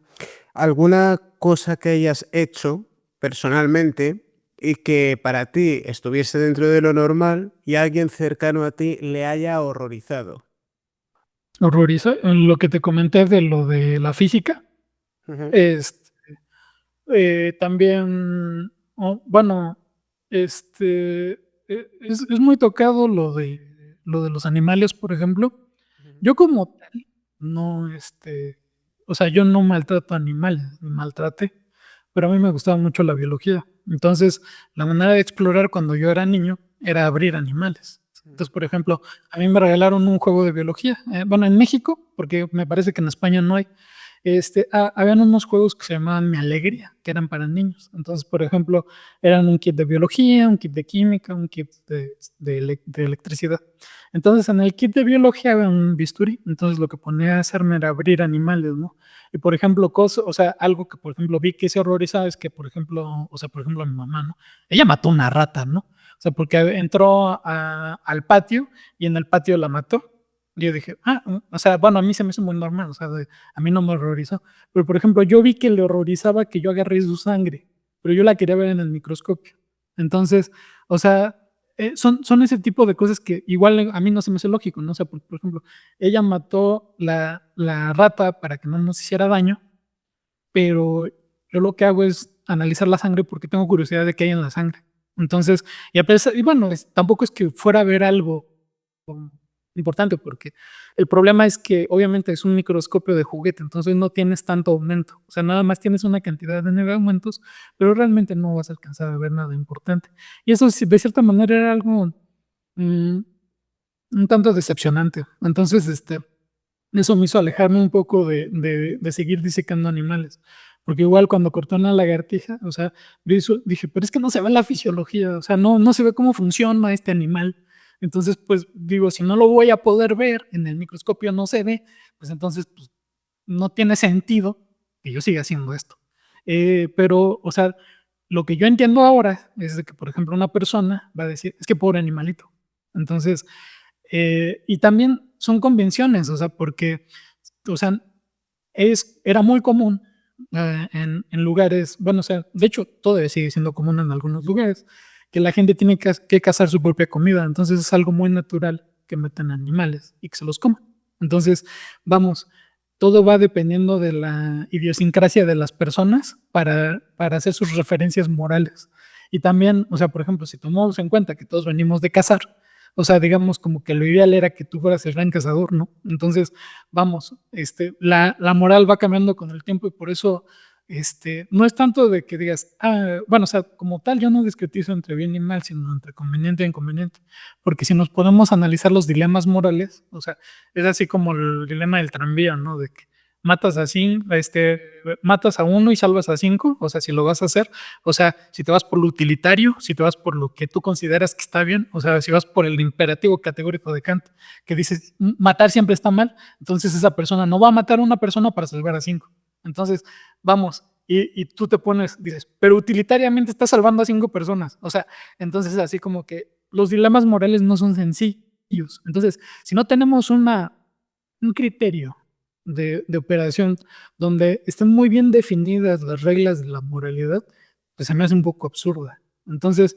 ¿Alguna cosa que hayas hecho personalmente y que para ti estuviese dentro de lo normal y alguien cercano a ti le haya horrorizado? Horroriza lo que te comenté de lo de la física. Ujú, Este, también, bueno, es muy tocado lo de los animales, por ejemplo. ujú. Yo como tal, no, o sea, yo no maltrato animales, ni maltraté, pero a mí me gustaba mucho la biología. Entonces, la manera de explorar cuando yo era niño era abrir animales. Entonces, por ejemplo, a mí me regalaron un juego de biología. Bueno, en México, porque me parece que en España no hay. Habían unos juegos que se llamaban Mi Alegría, que eran para niños. Entonces, por ejemplo, eran un kit de biología, un kit de química, un kit de electricidad. Entonces, en el kit de biología había un bisturí. Entonces, lo que ponía a hacerme era abrir animales, ¿no? Y, por ejemplo, cosas, o sea, algo que, por ejemplo, vi que se horrorizaba es que, por ejemplo, o sea, por ejemplo, mi mamá, ¿no? Ella mató una rata, ¿no? O sea, porque entró al patio y en el patio la mató. Yo dije, o sea, bueno, a mí se me hizo muy normal, o sea, a mí no me horrorizó. Pero, por ejemplo, yo vi que le horrorizaba que yo agarré su sangre, pero yo la quería ver en el microscopio. Entonces, o sea, son ese tipo de cosas que igual a mí no se me hace lógico, ¿no? O sea, por ejemplo, ella mató la rata para que no nos hiciera daño, pero yo lo que hago es analizar la sangre porque tengo curiosidad de qué hay en la sangre. Entonces, y bueno, tampoco es que fuera a ver algo importante, porque el problema es que obviamente es un microscopio de juguete, entonces no tienes tanto aumento, o sea, nada más tienes una cantidad de 9 aumentos, pero realmente no vas a alcanzar a ver nada importante. Y eso de cierta manera era algo mm, un tanto decepcionante. Entonces, eso me hizo alejarme un poco de seguir disecando animales. Porque igual cuando cortó una lagartija, o sea, dije, pero es que no se ve la fisiología, o sea, no se ve cómo funciona este animal. Entonces, pues digo, si no lo voy a poder ver, en el microscopio no se ve, pues entonces pues, no tiene sentido que yo siga haciendo esto. Pero, o sea, lo que yo entiendo ahora es de que, por ejemplo, una persona va a decir, es que pobre animalito. Entonces, y también son convenciones, o sea, porque, o sea, era muy común en lugares, bueno, o sea, de hecho, todavía sigue siendo común en algunos lugares, que la gente tiene que cazar su propia comida, entonces es algo muy natural que metan animales y que se los coman. Entonces, vamos, todo va dependiendo de la idiosincrasia de las personas para hacer sus referencias morales. Y también, o sea, por ejemplo, si tomamos en cuenta que todos venimos de cazar, o sea, digamos como que lo ideal era que tú fueras el gran cazador, ¿no? Entonces, vamos, la moral va cambiando con el tiempo y por eso, no es tanto de que digas, bueno, o sea, como tal, yo no discretizo entre bien y mal, sino entre conveniente e inconveniente, porque si nos podemos analizar los dilemas morales, o sea, es así como el dilema del tranvía, ¿no? De que matas a cinco, matas a uno y salvas a cinco, o sea, si lo vas a hacer, o sea, si te vas por lo utilitario, si te vas por lo que tú consideras que está bien, o sea, si vas por el imperativo categórico de Kant, que dice matar siempre está mal, entonces esa persona no va a matar a una persona para salvar a cinco. Entonces, vamos, y tú te pones, dices, pero utilitariamente estás salvando a cinco personas. O sea, entonces así como que los dilemas morales no son sencillos. Entonces, si no tenemos un criterio de operación donde estén muy bien definidas las reglas de la moralidad, pues se me hace un poco absurda. Entonces,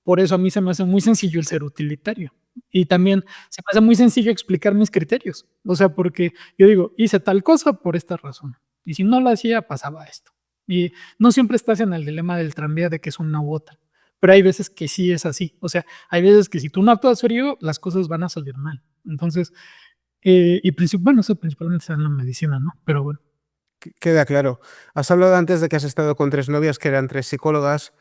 por eso a mí se me hace muy sencillo el ser utilitario. Y también se me hace muy sencillo explicar mis criterios. O sea, porque yo digo, hice tal cosa por esta razón. Y si no lo hacía, pasaba esto. Y no siempre estás en el dilema del tranvía de que es una u otra. Pero hay veces que sí es así. O sea, hay veces que si tú no actúas frío, las cosas van a salir mal. Entonces, bueno, eso principalmente está en la medicina, ¿no? Pero bueno. Queda claro. Has hablado antes de que has estado con tres novias que eran tres psicólogas.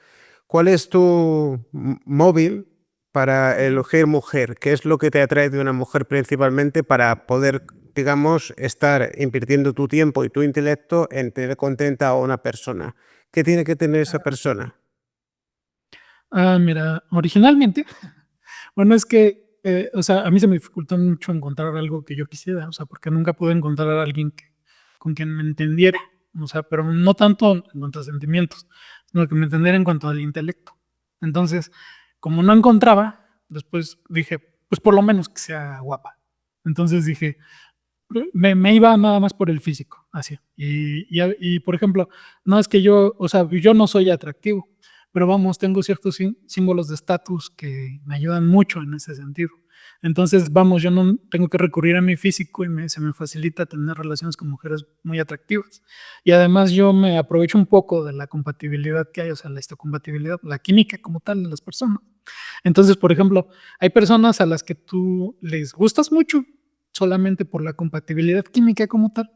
¿Cuál es tu móvil para elegir mujer? ¿Qué es lo que te atrae de una mujer principalmente para poder, digamos, estar invirtiendo tu tiempo y tu intelecto en tener contenta a una persona? ¿Qué tiene que tener esa persona? Mira, originalmente, bueno, es que, o sea, a mí se me dificultó mucho encontrar algo que yo quisiera, o sea, porque nunca pude encontrar a alguien con quien me entendiera, o sea, pero no tanto en cuanto a sentimientos, sino que me entendiera en cuanto al intelecto. Entonces, como no encontraba, después dije, pues por lo menos que sea guapa. Entonces dije, me iba nada más por el físico, así. Y, por ejemplo, no es que yo, o sea, yo no soy atractivo, pero vamos, tengo ciertos símbolos de estatus que me ayudan mucho en ese sentido. Entonces, vamos, yo no tengo que recurrir a mi físico y se me facilita tener relaciones con mujeres muy atractivas. Y además yo me aprovecho un poco de la compatibilidad que hay, o sea, la histocompatibilidad, la química como tal de las personas. Entonces, por ejemplo, hay personas a las que tú les gustas mucho solamente por la compatibilidad química como tal.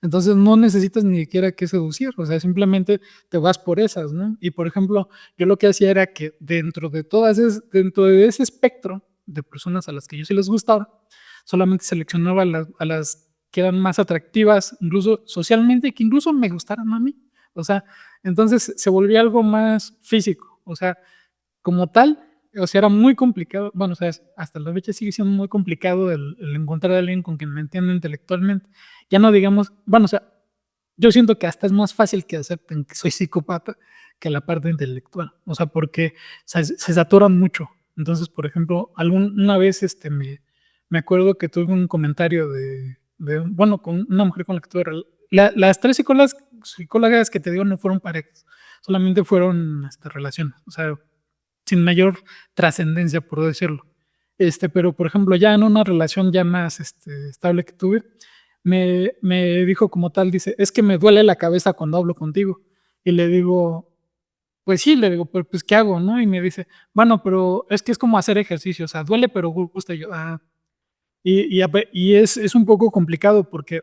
Entonces no necesitas ni siquiera que seducir, o sea, simplemente te vas por esas, ¿no? Y por ejemplo, yo lo que hacía era que dentro de ese espectro de personas a las que yo sí les gustaba, solamente seleccionaba a las que eran más atractivas, incluso socialmente, que incluso me gustaran a mí. O sea, entonces se volvía algo más físico, o sea, como tal, o sea, era muy complicado, bueno, o sea, hasta la fecha sigue siendo muy complicado el encontrar a alguien con quien me entienda intelectualmente. Ya no digamos, bueno, o sea, yo siento que hasta es más fácil que acepten que soy psicópata que la parte intelectual, o sea, porque se saturan mucho. Entonces, por ejemplo, una vez me acuerdo que tuve un comentario bueno, con una mujer con la que tuve, las tres psicólogas que te digo no fueron parejas, solamente fueron relaciones, o sea, sin mayor trascendencia, por decirlo. Pero, por ejemplo, ya en una relación ya más estable que tuve, me dijo como tal, dice, es que me duele la cabeza cuando hablo contigo. Y le digo, pues sí, le digo, pero pues ¿qué hago, no? Y me dice, bueno, pero es que es como hacer ejercicio, o sea, duele, pero gusta. Y yo, y es un poco complicado porque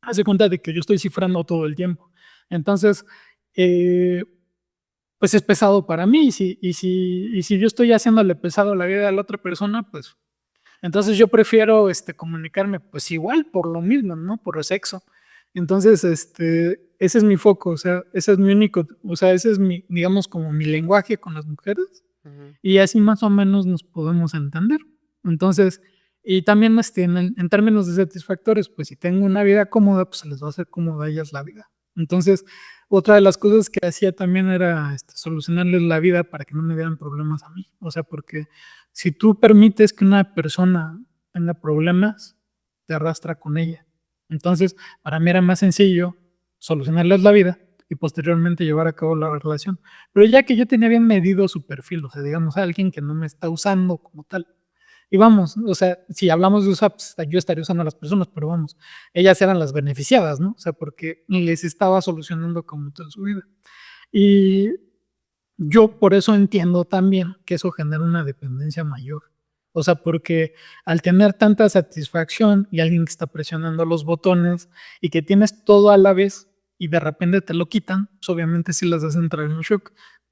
hace cuenta de que yo estoy cifrando todo el tiempo. Entonces, eh, pues es pesado para mí. Y si yo estoy haciéndole pesado la vida a la otra persona, pues entonces yo prefiero comunicarme pues igual por lo mismo, ¿no? Por el sexo. Entonces, ese es mi foco, o sea, ese es mi único, o sea, ese es mi, digamos, como mi lenguaje con las mujeres Ujú. y así más o menos nos podemos entender. Entonces, y también en términos de satisfactores, pues si tengo una vida cómoda, pues se les va a hacer cómoda a ellas la vida. Entonces, otra de las cosas que hacía también era solucionarles la vida para que no me dieran problemas a mí. O sea, porque si tú permites que una persona tenga problemas, te arrastra con ella. Entonces, para mí era más sencillo solucionarles la vida y posteriormente llevar a cabo la relación. Pero ya que yo tenía bien medido su perfil, o sea, digamos, alguien que no me está usando como tal. Y vamos, o sea, si hablamos de usar, pues, yo estaría usando a las personas, pero vamos, ellas eran las beneficiadas, ¿no? O sea, porque les estaba solucionando como toda su vida. Y yo por eso entiendo también que eso genera una dependencia mayor. O sea, porque al tener tanta satisfacción y alguien que está presionando los botones y que tienes todo a la vez y de repente te lo quitan, pues obviamente sí las hace entrar en un shock,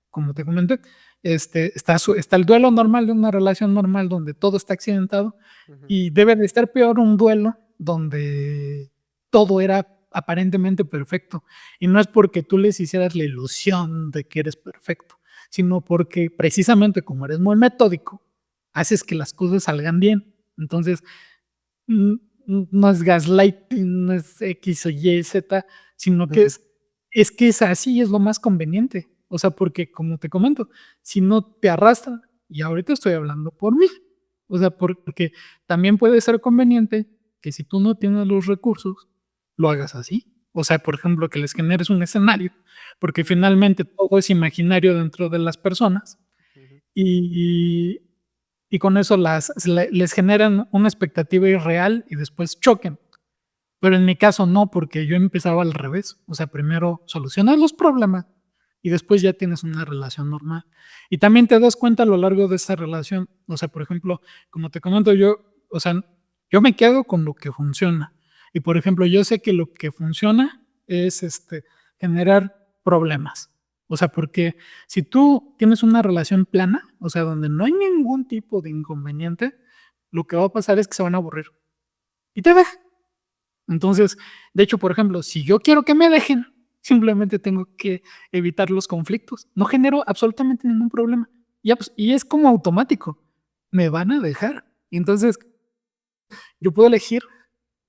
como te comenté. Está el duelo normal de una relación normal donde todo está accidentado Ujú. y debe de estar peor un duelo donde todo era aparentemente perfecto. Y no es porque tú les hicieras la ilusión de que eres perfecto, sino porque precisamente como eres muy metódico, haces que las cosas salgan bien. Entonces, mm, no es gaslighting, no es X o Y, Z, sino que Ujú. es que es así, es lo más conveniente. O sea, porque como te comento, si no te arrastran, y ahorita estoy hablando por mí, o sea, porque también puede ser conveniente que si tú no tienes los recursos, lo hagas así. O sea, por ejemplo, que les generes un escenario, porque finalmente todo es imaginario dentro de las personas Ujú. y, y con eso les generan una expectativa irreal y después choquen. Pero en mi caso no, porque yo empezaba al revés. O sea, primero solucionas los problemas y después ya tienes una relación normal. Y también te das cuenta a lo largo de esa relación. O sea, por ejemplo, como te comento yo, o sea, yo me quedo con lo que funciona. Y por ejemplo, yo sé que lo que funciona es generar problemas. O sea, porque si tú tienes una relación plana, o sea, donde no hay ningún tipo de inconveniente, lo que va a pasar es que se van a aburrir y te dejan. Entonces, de hecho, por ejemplo, si yo quiero que me dejen, simplemente tengo que evitar los conflictos. No genero absolutamente ningún problema. Ya, pues, y es como automático. Me van a dejar. Y entonces, yo puedo elegir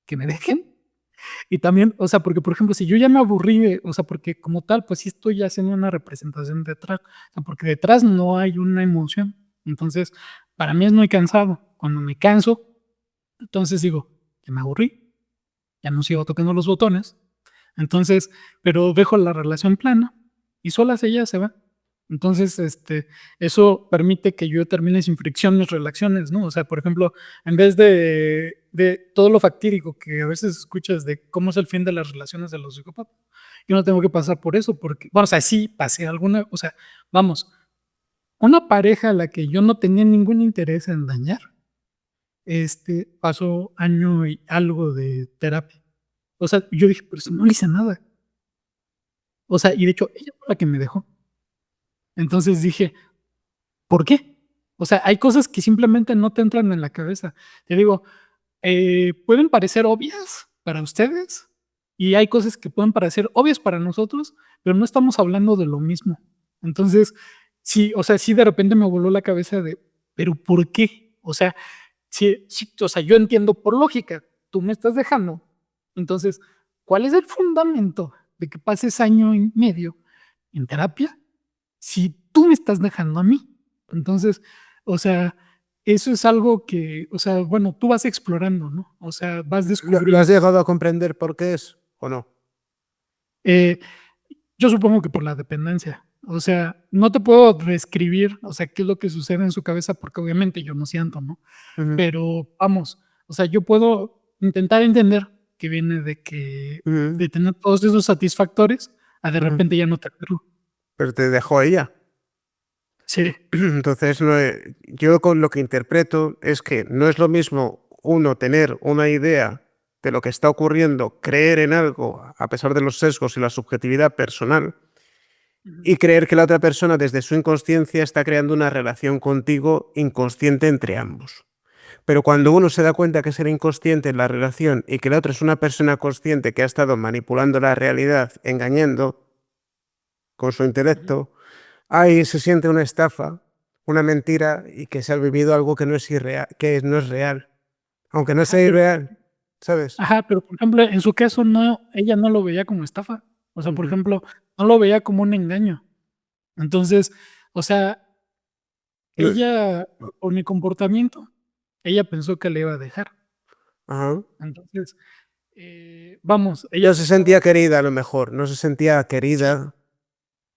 que me dejen. Y también, o sea, porque, por ejemplo, si yo ya me aburrí, o sea, porque como tal, pues sí estoy haciendo una representación detrás, o sea, porque detrás no hay una emoción. Entonces, para mí es muy cansado. Cuando me canso, entonces digo, que me aburrí, ya no sigo tocando los botones. Entonces, pero dejo la relación plana y solas ella se va. Entonces, eso permite que yo termine sin fricción mis relaciones, ¿no? O sea, por ejemplo, en vez de todo lo factídico que a veces escuchas de cómo es el fin de las relaciones de los psicópatas, yo no tengo que pasar por eso, porque, bueno, o sea, sí pasé alguna, o sea, vamos, una pareja a la que yo no tenía ningún interés en dañar, pasó año y algo de terapia. O sea, yo dije, pero si no le hice nada. O sea, y de hecho, ella fue la que me dejó. Entonces dije, ¿por qué? O sea, hay cosas que simplemente no te entran en la cabeza. Te digo, pueden parecer obvias para ustedes y hay cosas que pueden parecer obvias para nosotros, pero no estamos hablando de lo mismo. Entonces, sí, o sea, sí de repente me voló la cabeza de, pero ¿por qué? O sea, sí, o sea, yo entiendo por lógica, tú me estás dejando. Entonces, ¿cuál es el fundamento de que pases año y medio en terapia si tú me estás dejando a mí? Entonces, o sea, eso es algo que, o sea, bueno, tú vas explorando, ¿no? O sea, vas ¿Lo has descubriendo. llegado a comprender por qué es o no? Eh, yo supongo que por la dependencia. O sea, no te puedo describir, o sea, qué es lo que sucede en su cabeza, porque obviamente yo no siento, ¿no? Ujú, Pero vamos, o sea, yo puedo intentar entender que viene de que ujú, de tener todos esos satisfactores a de ujú. repente ya no tenerlo. Pero te dejó ella. Sí. Entonces, yo con lo que interpreto es que no es lo mismo uno tener una idea de lo que está ocurriendo, creer en algo a pesar de los sesgos y la subjetividad personal, Ujú, y creer que la otra persona desde su inconsciencia está creando una relación contigo inconsciente entre ambos. Pero cuando sí. uno se da cuenta que será inconsciente en la relación y que la otra es una persona consciente que ha estado manipulando la realidad, engañando con su Ujú. intelecto, ahí se siente una estafa, una mentira y que se ha vivido algo que no es irreal, que no es real, aunque no Ajá, sea irreal, ¿sabes? pero por ejemplo, en su caso no, ella no lo veía como estafa. O sea, por Ujú. ejemplo, no lo veía como un engaño. Entonces, o sea, No- ella, por mi comportamiento, ella pensó que le iba a dejar. Ajá. Entonces, vamos, ella No se pensaba sentía que querida a lo mejor, no se sentía sí, querida,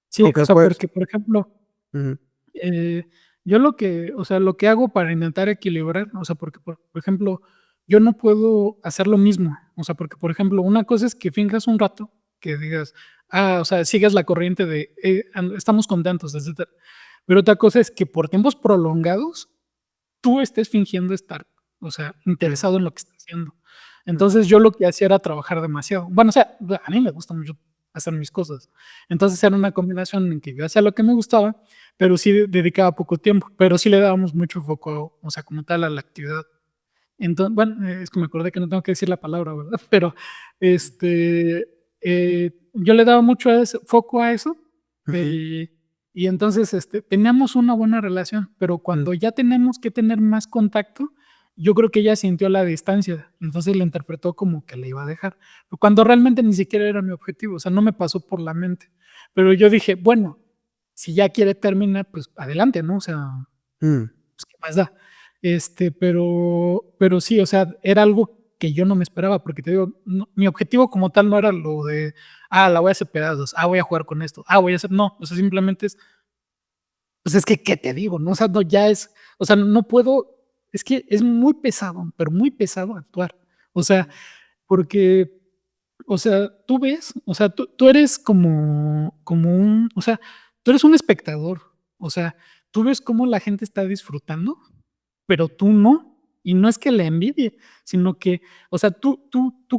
sí, o aunque sea, pues... porque, por ejemplo, Ujú, eh, yo lo que, o sea, lo que hago para intentar equilibrar, o sea, porque, por ejemplo, yo no puedo hacer lo mismo. O sea, porque, por ejemplo, una cosa es que finjas un rato, que digas, o sea, sigas la corriente de estamos contentos, etcétera. Pero otra cosa es que por tiempos prolongados tú estés fingiendo estar, o sea, ujú, interesado en lo que estás haciendo. ujú, Entonces yo lo que hacía era trabajar demasiado. Bueno, o sea, a mí me gusta mucho hacer mis cosas. Entonces era una combinación en que yo hacía lo que me gustaba, pero sí dedicaba poco tiempo, pero sí le dábamos mucho foco, o sea, como tal a la actividad. Entonces, bueno, es que me acordé que no tengo que decir la palabra, ¿verdad? Pero yo le daba mucho foco a eso. ujú, eh, y entonces teníamos una buena relación, pero ujú. cuando ya tenemos que tener más contacto, yo creo que ella sintió la distancia, entonces la interpretó como que le iba a dejar, cuando realmente ni siquiera era mi objetivo, o sea, no me pasó por la mente. Pero yo dije, bueno, si ya quiere terminar, pues adelante, ¿no? O sea, Mm. pues, ¿qué más da? Pero sí, o sea, era algo que yo no me esperaba, porque te digo, mi objetivo como tal no era lo de, la voy a hacer pedazos, voy a jugar con esto, voy a hacer, no, o sea, simplemente es, pues es que, ¿qué te digo? No, o sea, no, ya es, o sea, no puedo, es que es muy pesado, pero muy pesado actuar, o sea, porque, o sea, tú ves, o sea, tú eres como un, o sea, tú eres un espectador, o sea, tú ves cómo la gente está disfrutando pero tú no. Y no es que la envidie, sino que, o sea, tú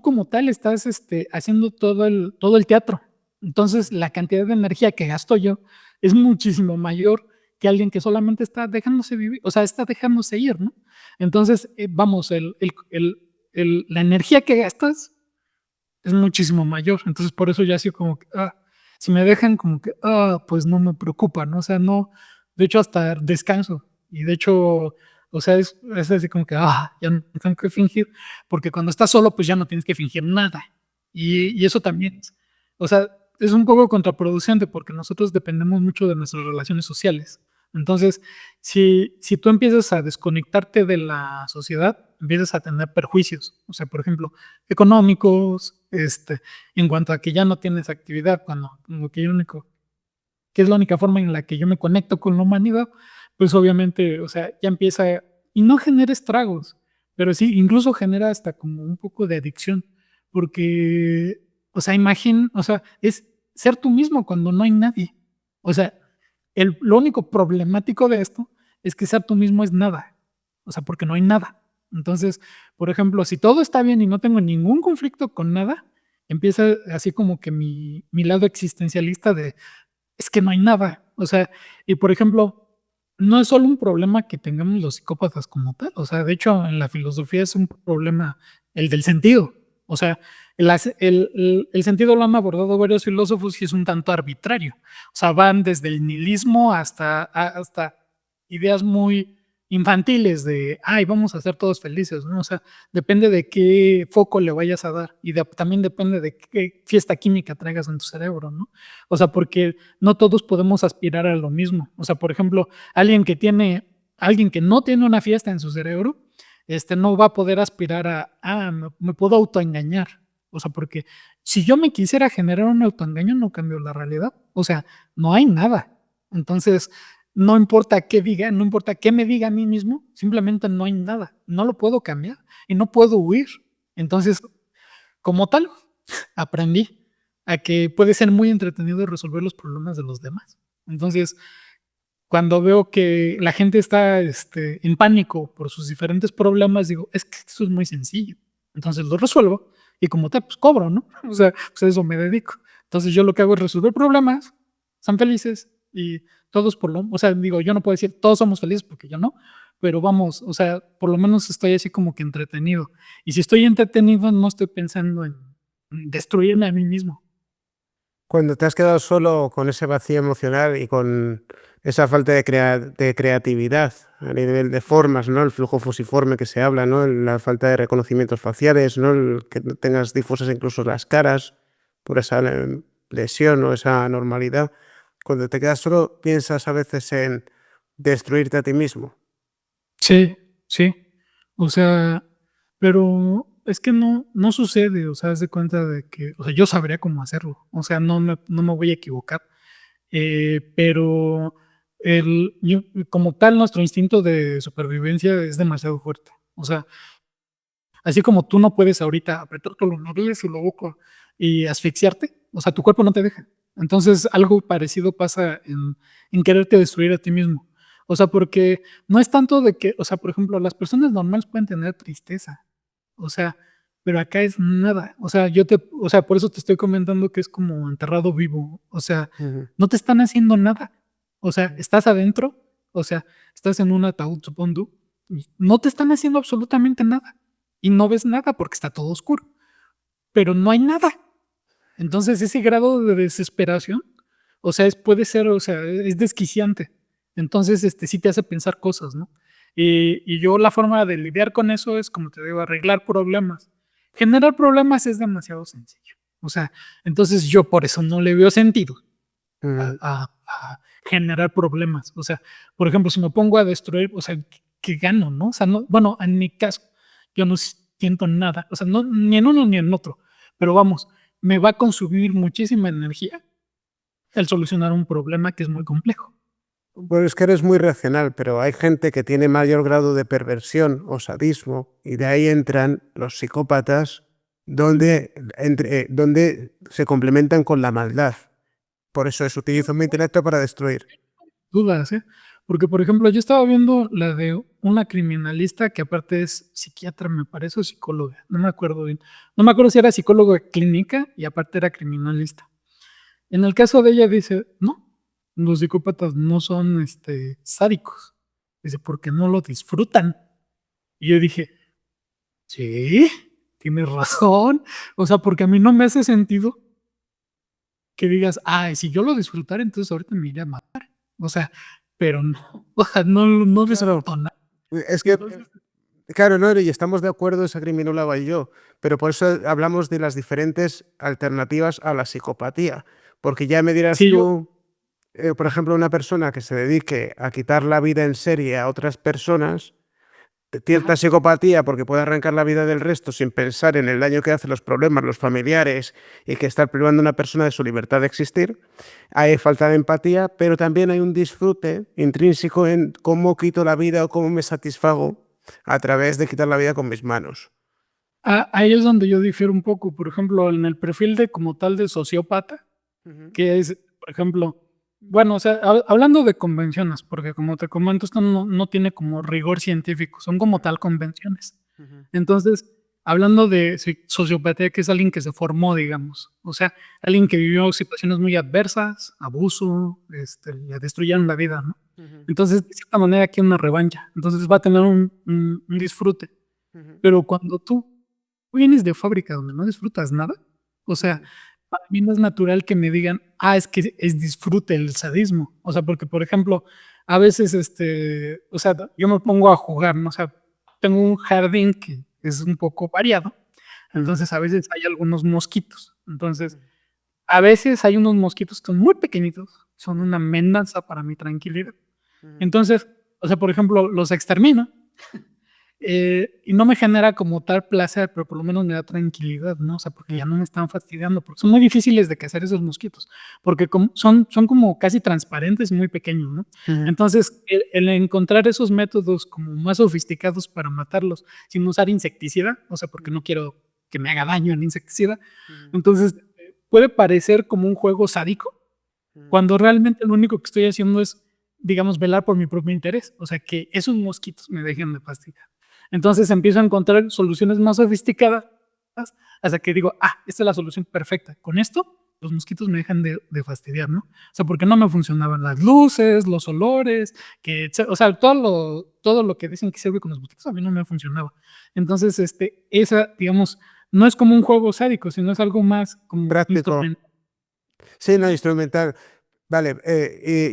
como tal estás haciendo todo el teatro. Entonces, la cantidad de energía que gasto yo es muchísimo mayor que alguien que solamente está dejándose vivir, o sea, está dejándose ir, ¿no? Entonces, vamos, la energía que gastas es muchísimo mayor. Entonces, por eso ya así como que, si me dejan como que, pues no me preocupa, ¿no? O sea, no, de hecho hasta descanso. Y de hecho, o sea, es así como que, ya no tengo que fingir, porque cuando estás solo, pues ya no tienes que fingir nada. Y eso también, o sea, es un poco contraproducente porque nosotros dependemos mucho de nuestras relaciones sociales. Entonces, si tú empiezas a desconectarte de la sociedad, empiezas a tener perjuicios. O sea, por ejemplo, económicos, en cuanto a que ya no tienes actividad, cuando lo que es la única forma en la que yo me conecto con la humanidad, pues obviamente, o sea, ya empieza, y no genera estragos, pero sí, incluso genera hasta como un poco de adicción, porque, o sea, o sea, es ser tú mismo cuando no hay nadie. O sea, lo único problemático de esto es que ser tú mismo es nada, o sea, porque no hay nada. Entonces, por ejemplo, si todo está bien y no tengo ningún conflicto con nada, empieza así como que mi lado existencialista de es que no hay nada. O sea, y por ejemplo, no es solo un problema que tengamos los psicópatas como tal. O sea, de hecho, en la filosofía es un problema el del sentido. O sea, el sentido lo han abordado varios filósofos y es un tanto arbitrario. O sea, van desde el nihilismo hasta ideas muy infantiles de, ay, vamos a ser todos felices, ¿no? O sea, depende de qué foco le vayas a dar y también depende de qué fiesta química traigas en tu cerebro, ¿no? O sea, porque no todos podemos aspirar a lo mismo. O sea, por ejemplo, alguien que no tiene una fiesta en su cerebro, no va a poder aspirar me puedo autoengañar. O sea, porque si yo me quisiera generar un autoengaño, no cambio la realidad. O sea, no hay nada. Entonces, no importa qué diga, no importa qué me diga a mí mismo, simplemente no hay nada. No lo puedo cambiar y no puedo huir. Entonces, como tal, aprendí a que puede ser muy entretenido resolver los problemas de los demás. Entonces, cuando veo que la gente está en pánico por sus diferentes problemas, digo, es que eso es muy sencillo. Entonces lo resuelvo y como tal, pues cobro, ¿no? O sea, pues a eso me dedico. Entonces yo lo que hago es resolver problemas, son felices y todos o sea, digo, yo no puedo decir todos somos felices porque yo no, pero vamos, o sea, por lo menos estoy así como que entretenido. Y si estoy entretenido, no estoy pensando en destruirme a mí mismo. Cuando te has quedado solo con ese vacío emocional y con esa falta de creatividad a nivel de formas, ¿no? El flujo fusiforme que se habla, ¿no? La falta de reconocimientos faciales, ¿no? El que no tengas difusas incluso las caras por esa lesión o esa anormalidad. Cuando te quedas solo, piensas a veces en destruirte a ti mismo. Sí, sí. O sea, pero es que no sucede, o sea, haz de cuenta de que, o sea, yo sabría cómo hacerlo, o sea, no me voy a equivocar, pero como tal, nuestro instinto de supervivencia es demasiado fuerte. O sea, así como tú no puedes ahorita apretarte los narices y la boca y asfixiarte, o sea, tu cuerpo no te deja. Entonces, algo parecido pasa en quererte destruir a ti mismo. O sea, porque no es tanto de que, o sea, por ejemplo, las personas normales pueden tener tristeza, o sea, pero acá es nada. O sea, o sea, por eso te estoy comentando que es como enterrado vivo. O sea, Ujú. no te están haciendo nada. O sea, estás adentro, o sea, estás en un ataúd, supón tú, y no te están haciendo absolutamente nada y no ves nada porque está todo oscuro, pero no hay nada. Entonces ese grado de desesperación, o sea, puede ser, o sea, es desquiciante. Entonces, sí te hace pensar cosas, ¿no? Y yo la forma de lidiar con eso es, como te digo, arreglar problemas. Generar problemas es demasiado sencillo. O sea, entonces yo por eso no le veo sentido Ujú. a generar problemas. O sea, por ejemplo, si me pongo a destruir, o sea, ¿qué gano, no? O sea, no, bueno, en mi caso, yo no siento nada, o sea, no, ni en uno ni en otro, pero vamos, me va a consumir muchísima energía el solucionar un problema que es muy complejo. Bueno, es que eres muy racional, pero hay gente que tiene mayor grado de perversión o sadismo y de ahí entran los psicópatas donde se complementan con la maldad. Por eso es utilizo mi intelecto para destruir. Dudas, ¿eh? Porque, por ejemplo, yo estaba viendo la de una criminalista que aparte es psiquiatra, me parece, o psicóloga, no me acuerdo bien. No me acuerdo si era psicóloga clínica y aparte era criminalista. En el caso de ella dice, no, los psicópatas no son sádicos. Dice, porque no lo disfrutan. Y yo dije, sí, tienes razón. O sea, porque a mí no me hace sentido que digas, ay, si yo lo disfrutara, entonces ahorita me iría a matar. O sea, pero no, o sea, no Claro, disfruto nada. es que, Entonces, claro, no, y estamos de acuerdo esa criminóloga y yo, pero por eso hablamos de las diferentes alternativas a la psicopatía, porque ya me dirás sí, yo, tú, por ejemplo, una persona que se dedique a quitar la vida en serie a otras personas, cierta ajá. psicopatía porque puede arrancar la vida del resto sin pensar en el daño que hace, los problemas, los familiares y que está privando a una persona de su libertad de existir. Hay falta de empatía, pero también hay un disfrute intrínseco en cómo quito la vida o cómo me satisfago a través de quitar la vida con mis manos. Ahí es donde yo difiero un poco. Por ejemplo, en el perfil de como tal de sociópata, Ujú, que es, por ejemplo, bueno, o sea, hablando de convenciones, porque como te comento, esto no tiene como rigor científico, son como tal convenciones. ujú, Entonces, hablando de sociopatía, que es alguien que se formó, digamos, o sea, alguien que vivió situaciones muy adversas, abuso, le destruyeron la vida, ¿no? ujú, Entonces, de cierta manera, aquí hay una revancha. Entonces, va a tener un disfrute. ujú, Pero cuando tú vienes de fábrica donde no disfrutas nada, o sea, ujú, para mí no es natural que me digan, es que es disfrute el sadismo. O sea, porque, por ejemplo, a veces, o sea, yo me pongo a jugar, ¿no? O sea, tengo un jardín que es un poco variado, ujú, entonces a veces hay algunos mosquitos. Entonces, ujú, a veces hay unos mosquitos que son muy pequeñitos, son una amenaza para mi tranquilidad. ujú, Entonces, o sea, por ejemplo, los extermino y no me genera como tal placer, pero por lo menos me da tranquilidad, ¿no? O sea, porque ya ujú, no me están fastidiando, porque son muy difíciles de cazar esos mosquitos, porque son como casi transparentes y muy pequeños, ¿no? ujú, Entonces, el encontrar esos métodos como más sofisticados para matarlos sin usar insecticida, o sea, porque no quiero que me haga daño el insecticida, ujú, entonces puede parecer como un juego sádico, ujú. cuando realmente lo único que estoy haciendo es, digamos, velar por mi propio interés, o sea, que esos mosquitos me dejen de fastidiar. Entonces empiezo a encontrar soluciones más sofisticadas hasta que digo, esta es la solución perfecta. Con esto, los mosquitos me dejan de fastidiar, ¿no? O sea, porque no me funcionaban las luces, los olores, o sea, todo lo que dicen que sirve con los mosquitos a mí no me funcionaba. Entonces, esa, digamos, no es como un juego sádico, sino es algo más como Práctico. instrumental. Sí, no, Ujú, instrumental. Vale,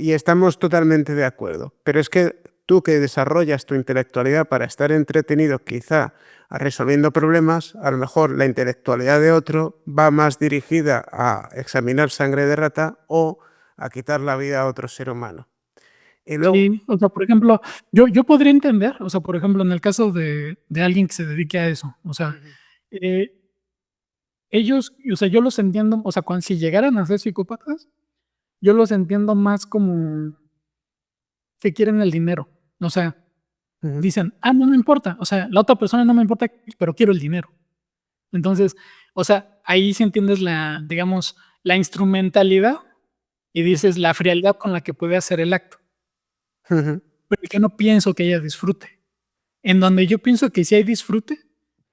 y estamos totalmente de acuerdo, pero es que tú que desarrollas tu intelectualidad para estar entretenido quizá resolviendo problemas, a lo mejor la intelectualidad de otro va más dirigida a examinar sangre de rata o a quitar la vida a otro ser humano. Y luego, sí, o sea, por ejemplo, yo podría entender, o sea, por ejemplo, en el caso de alguien que se dedique a eso, o sea, ujú, eh, ellos, o sea, yo los entiendo, o sea, cuando si llegaran a ser psicópatas, yo los entiendo más como que quieren el dinero. O sea, ujú, dicen, no me importa, o sea, la otra persona no me importa, pero quiero el dinero. Entonces, o sea, ahí sí entiendes digamos, la instrumentalidad y dices la frialdad con la que puede hacer el acto. ujú, Pero yo no pienso que ella disfrute. En donde yo pienso que sí hay disfrute,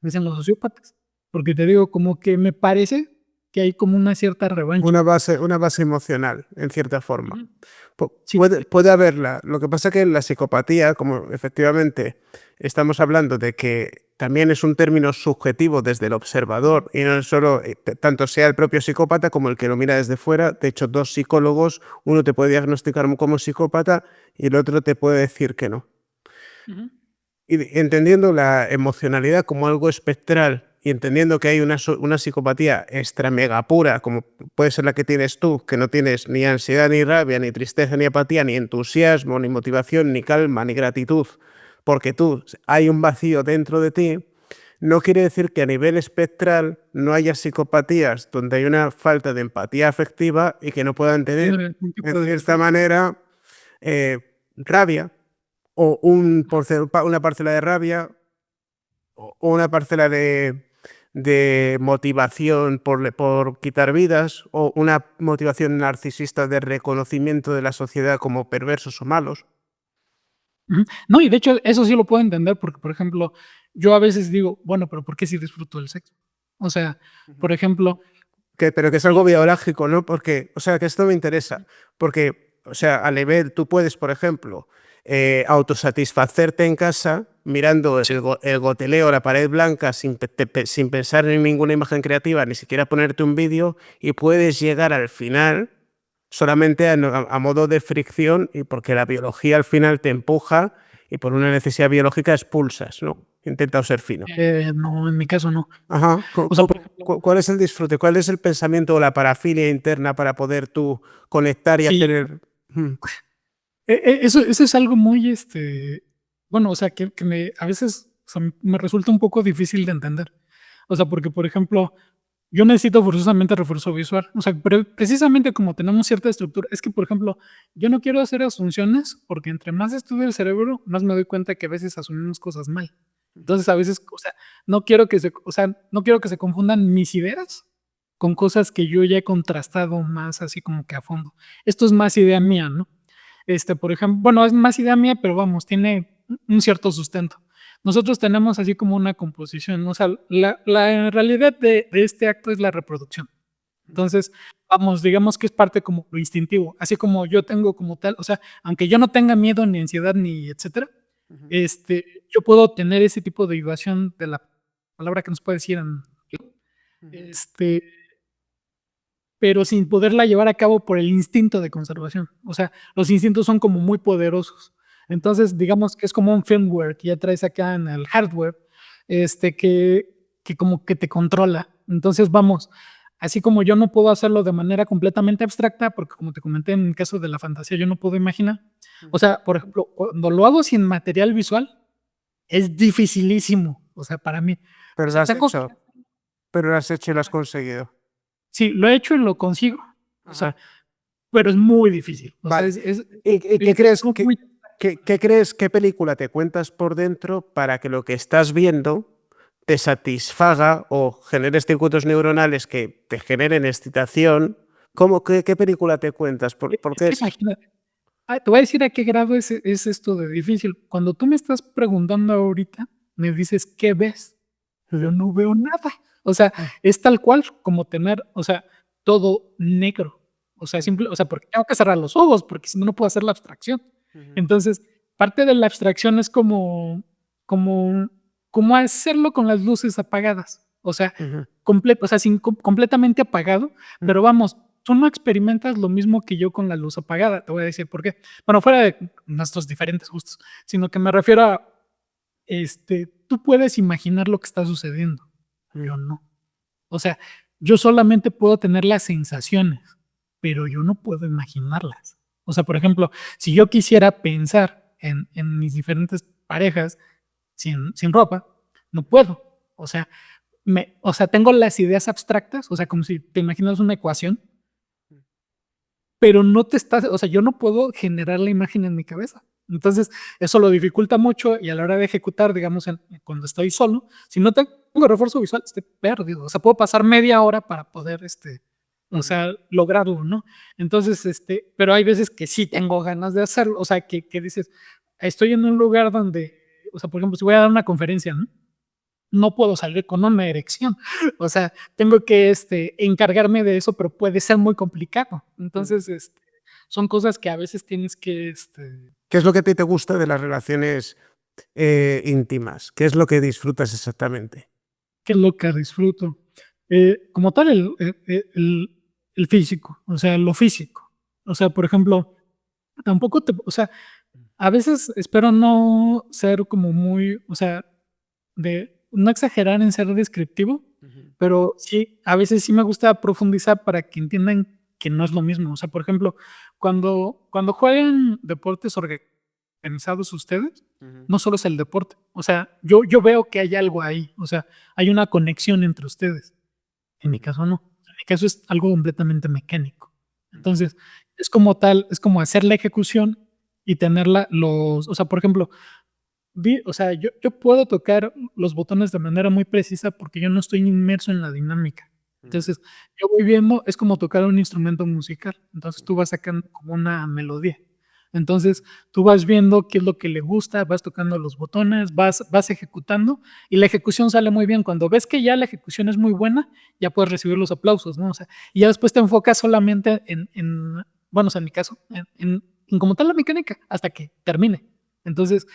es en los sociópatas. Porque te digo, como que me parece que hay como una cierta revancha. una base emocional, en cierta forma. Ujú. Sí, Puede haberla. Lo que pasa que en la psicopatía, como efectivamente estamos hablando de que también es un término subjetivo desde el ujú, observador y no es solo, tanto sea el propio psicópata como el que lo mira desde fuera. De hecho, dos psicólogos, uno te puede diagnosticar como psicópata y el otro te puede decir que no. ujú, Y entendiendo la emocionalidad como algo espectral y entendiendo que hay una psicopatía extra mega pura, como puede ser la que tienes tú, que no tienes ni ansiedad, ni rabia, ni tristeza, ni apatía, ni entusiasmo, ni motivación, ni calma, ni gratitud, porque tú hay un vacío dentro de ti, no quiere decir que a nivel espectral no haya psicopatías donde hay una falta de empatía afectiva y que no puedan tener, un en tipo de cierta disfrute. manera, rabia o una parcela de rabia o una parcela de motivación por quitar vidas o una motivación narcisista de reconocimiento de la sociedad como perversos o malos. Ujú. No, y de hecho, eso sí lo puedo entender porque, por ejemplo, yo a veces digo, bueno, pero ¿por qué sí disfruto del sexo? O sea, Ujú. por ejemplo, pero que es algo biológico, ¿no? Porque, o sea, que esto me interesa, porque, o sea, a nivel, tú puedes, por ejemplo, autosatisfacerte en casa mirando el goteleo, la pared blanca, sin pensar en ninguna imagen creativa, ni siquiera ponerte un vídeo, y puedes llegar al final solamente a modo de fricción, y porque la biología al final te empuja y por una necesidad biológica expulsas, ¿no? Intenta ser fino. No, en mi caso no. Ajá. O sea, por ejemplo, ¿Cuál es el disfrute? ¿Cuál es el pensamiento o la parafilia interna para poder tú conectar y sí, hacer? eso es algo muy, bueno, o sea, que a veces, o sea, me resulta un poco difícil de entender. O sea, porque, por ejemplo, yo necesito forzosamente refuerzo visual. O sea, pero precisamente como tenemos cierta estructura, es que, por ejemplo, yo no quiero hacer asunciones porque entre más estudio el cerebro, más me doy cuenta que a veces asumimos cosas mal. Entonces, a veces, o sea, no quiero que se confundan mis ideas con cosas que yo ya he contrastado más así como que a fondo. Esto es más idea mía, ¿no? Por ejemplo, bueno, es más idea mía, pero vamos, tiene un cierto sustento. Nosotros tenemos así como una composición, o sea, la realidad de este acto es la reproducción. Entonces, vamos, digamos que es parte como lo instintivo, así como yo tengo como tal, o sea, aunque yo no tenga miedo ni ansiedad ni etcétera, yo puedo tener ese tipo de vibración de la palabra que nos puede decir este, pero sin poderla llevar a cabo por el instinto de conservación. O sea, los instintos son como muy poderosos. Entonces, digamos que es como un firmware que ya traes acá en el hardware, que como que te controla. Entonces, vamos, así como yo no puedo hacerlo de manera completamente abstracta, porque como te comenté en el caso de la fantasía, yo no puedo imaginar. O sea, por ejemplo, cuando lo hago sin material visual, es dificilísimo, o sea, para mí. O Pero lo sea, has hecho, pero lo has hecho y lo has conseguido. sí, lo he hecho y lo consigo. O Ajá. sea, pero es muy difícil. O sea, Vale. ¿Y qué crees? algo muy... ¿Qué crees? ¿Qué película te cuentas por dentro para que lo que estás viendo te satisfaga o generes circuitos neuronales que te generen excitación? ¿Qué película te cuentas? Es Porque que imagínate, te voy a decir a qué grado es esto de difícil. Cuando tú me estás preguntando ahorita, me dices, ¿qué ves? Yo no veo nada. O sea, es tal cual como tener, o sea, todo negro. O sea, simple, o sea, porque tengo que cerrar los ojos, porque si no, no puedo hacer la abstracción. Entonces, parte de la abstracción es como, como hacerlo con las luces apagadas. O sea, completo, o sea, completamente apagado, pero vamos, tú no experimentas lo mismo que yo con la luz apagada. Te voy a decir por qué. Bueno, fuera de nuestros diferentes gustos, sino que me refiero a, tú puedes imaginar lo que está sucediendo. Yo no. O sea, yo solamente puedo tener las sensaciones, pero yo no puedo imaginarlas. O sea, por ejemplo, si yo quisiera pensar en mis diferentes parejas sin ropa, no puedo. O sea, tengo las ideas abstractas, o sea, como si te imaginas una ecuación, pero no te estás, o sea, yo no puedo generar la imagen en mi cabeza. Entonces, eso lo dificulta mucho y a la hora de ejecutar, digamos, cuando estoy solo, si no tengo refuerzo visual, estoy perdido. O sea, puedo pasar media hora para poder, o sea, lograrlo, ¿no? Entonces, pero hay veces que sí tengo ganas de hacerlo. O sea, que dices, estoy en un lugar donde, o sea, por ejemplo, si voy a dar una conferencia, ¿no? No puedo salir con una erección. O sea, tengo que encargarme de eso, pero puede ser muy complicado. Entonces, son cosas que a veces tienes que... ¿qué es lo que a ti te gusta de las relaciones íntimas? ¿Qué es lo que disfrutas exactamente? ¿Qué es lo que disfruto? Como tal, el físico, o sea, lo físico. O sea, por ejemplo, tampoco o sea, a veces espero no ser como muy, o sea, de no exagerar en ser descriptivo, pero sí, a veces sí me gusta profundizar para que entiendan que no es lo mismo. O sea, por ejemplo, cuando juegan deportes organizados ustedes, no solo es el deporte. O sea, yo veo que hay algo ahí. O sea, hay una conexión entre ustedes. En mi caso no. En mi caso es algo completamente mecánico. Entonces, es como tal, es como hacer la ejecución y tenerla o sea, por ejemplo, o sea, yo puedo tocar los botones de manera muy precisa porque yo no estoy inmerso en la dinámica. Entonces, yo voy viendo, es como tocar un instrumento musical. Entonces, tú vas sacando como una melodía. Entonces, tú vas viendo qué es lo que le gusta, vas tocando los botones, vas ejecutando y la ejecución sale muy bien. Cuando ves que ya la ejecución es muy buena, ya puedes recibir los aplausos, ¿no? O sea, y ya después te enfocas solamente bueno, o sea, en mi caso, en como tal la mecánica hasta que termine. Entonces,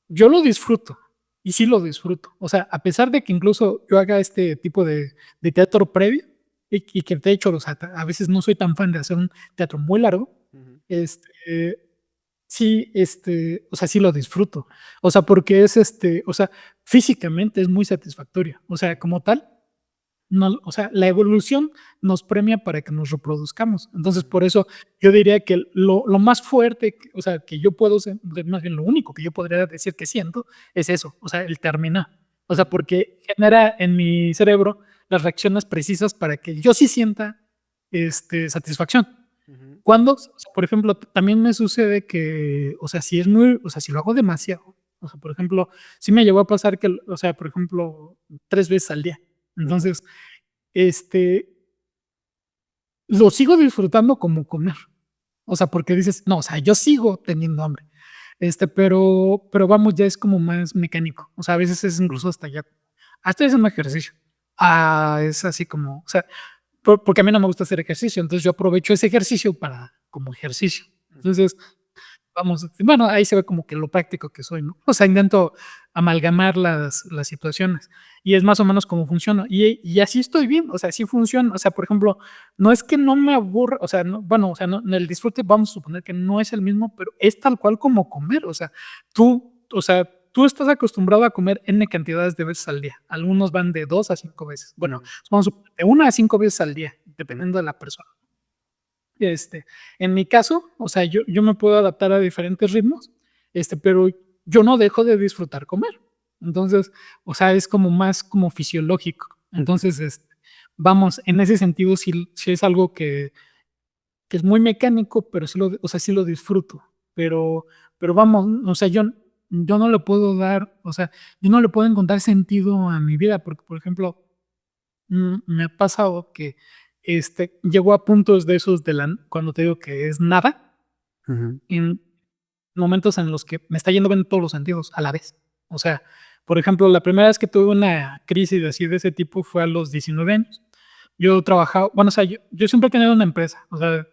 yo lo disfruto y sí lo disfruto. O sea, a pesar de que incluso yo haga este tipo de teatro previo y que de hecho, o sea, a veces no soy tan fan de hacer un teatro muy largo, Ujú. este, sí, o sea, sí lo disfruto. O sea, porque o sea, físicamente es muy satisfactorio. O sea, como tal, no, o sea, la evolución nos premia para que nos reproduzcamos. Entonces, por eso yo diría que lo más fuerte, o sea, que yo puedo, más bien lo único que yo podría decir que siento es eso, o sea, el terminar. O sea, porque genera en mi cerebro las reacciones precisas para que yo sí sienta satisfacción. Ujú. Cuando, o sea, por ejemplo, también me sucede que, o sea, si es muy, o sea, si lo hago demasiado, o sea, por ejemplo, sí me llegó a pasar que, o sea, por ejemplo, 3 veces al día. Ujú. Entonces, este, lo sigo disfrutando como comer. O sea, porque dices, no, o sea, yo sigo teniendo hambre. Pero vamos, ya es como más mecánico. O sea, a veces es incluso hasta ya, hasta es un ejercicio. Es así como, o sea, porque a mí no me gusta hacer ejercicio, entonces yo aprovecho ese ejercicio para como ejercicio. Ujú. Entonces, vamos, bueno, ahí se ve como que lo práctico que soy, ¿no? O sea, intento amalgamar las situaciones y es más o menos como funciona. Y así estoy bien, o sea, así funciona. O sea, por ejemplo, no es que no me aburra, o sea, no, bueno, o sea, no, en el disfrute vamos a suponer que no es el mismo, pero es tal cual como comer. O sea, tú estás acostumbrado a comer N cantidades de veces al día. Algunos van de 2 a 5 veces. Bueno, Ujú. vamos a suponer de 1 a 5 veces al día, dependiendo de la persona. En mi caso, o sea, yo me puedo adaptar a diferentes ritmos, pero yo no dejo de disfrutar comer. Entonces, o sea, es como más como fisiológico. Ujú. Entonces, vamos, en ese sentido, sí es algo que es muy mecánico, pero o sea, sí lo disfruto. Pero vamos, o sea, yo no le puedo dar, o sea, yo no le puedo encontrar sentido a mi vida, porque, por ejemplo, me ha pasado que llego a puntos de esos cuando te digo que es nada, Ujú. en momentos en los que me está yendo bien en todos los sentidos a la vez. O sea, por ejemplo, la primera vez que tuve una crisis así de ese tipo fue a los 19 años. Yo trabajaba, bueno, o sea, yo siempre he tenido una empresa, o sea,